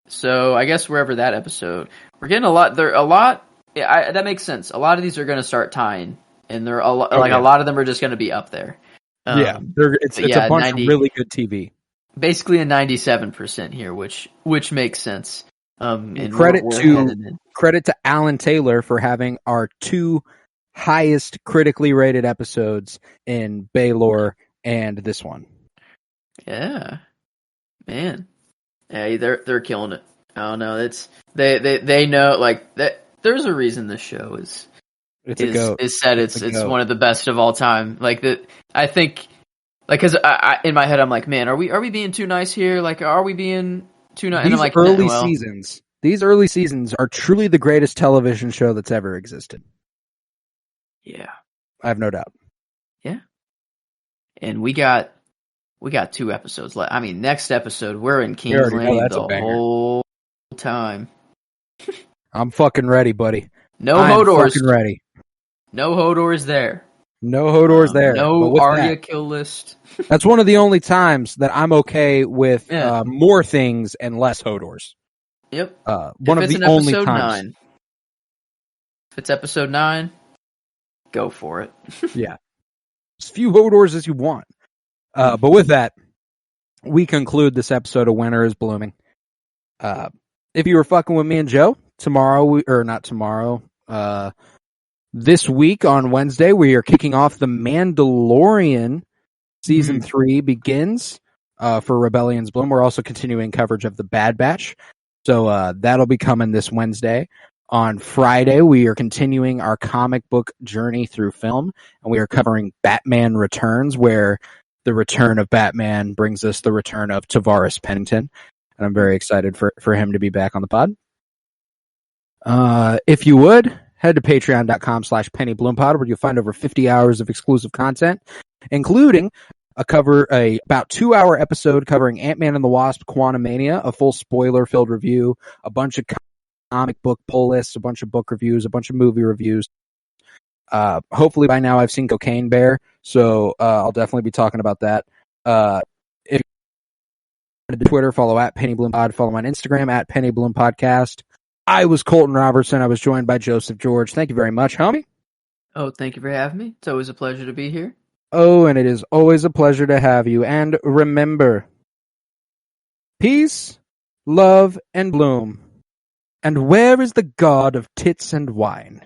Speaker 2: So I guess wherever that episode, we're getting a lot. That makes sense. A lot of these are going to start tying, and they're a lot of them are just going to be up there.
Speaker 3: It's a bunch of really good TV.
Speaker 2: Basically a 97% here, which makes sense. And
Speaker 3: credit to Alan Taylor for having our 2 highest critically rated episodes in Baylor and this one.
Speaker 2: Yeah, man. Yeah, they're killing it. I don't know. It's they know like that. There's a reason this show is said it's one of the best of all time. Like that, I think. Like, cause I in my head I'm like, man, are we being too nice here? Like, are we being too nice? And I'm like,
Speaker 3: seasons. These early seasons are truly the greatest television show that's ever existed.
Speaker 2: Yeah,
Speaker 3: I have no doubt.
Speaker 2: Yeah, and we got 2 episodes left. I mean, next episode we're in King's Landing the whole time.
Speaker 3: I'm fucking ready, buddy.
Speaker 2: No Hodors.
Speaker 3: Fucking ready.
Speaker 2: No Hodors there.
Speaker 3: No Hodors there.
Speaker 2: No Arya kill list.
Speaker 3: That's one of the only times that I'm okay with more things and less Hodors.
Speaker 2: Yep.
Speaker 3: One of the only times.
Speaker 2: 9, if it's episode 9, go for it.
Speaker 3: Yeah. As few Hodors as you want. But with that, we conclude this episode of Winter is Blooming. If you were fucking with me and Joe, this week on Wednesday, we are kicking off The Mandalorian. Season 3 begins for Rebellion's Bloom. We're also continuing coverage of The Bad Batch. So that'll be coming this Wednesday. On Friday, we are continuing our comic book journey through film, and we are covering Batman Returns, where the return of Batman brings us the return of Tavares Pennington. And I'm very excited for him to be back on the pod. If you would, head to patreon.com/PennyBloomPod, where you'll find over 50 hours of exclusive content, including about 2-hour episode covering Ant-Man and the Wasp: Quantumania, a full spoiler-filled review, a bunch of comic book pull lists, a bunch of book reviews, a bunch of movie reviews. Hopefully by now I've seen Cocaine Bear, so I'll definitely be talking about that. If you're on Twitter, follow at Penny Bloom Pod, follow on Instagram at Penny Bloom Podcast. I was Colton Robertson. I was joined by Joseph George. Thank you very much, homie.
Speaker 2: Oh, thank you for having me. It's always a pleasure to be here.
Speaker 3: Oh, and it is always a pleasure to have you. And remember, peace, love, and bloom. And where is the god of tits and wine?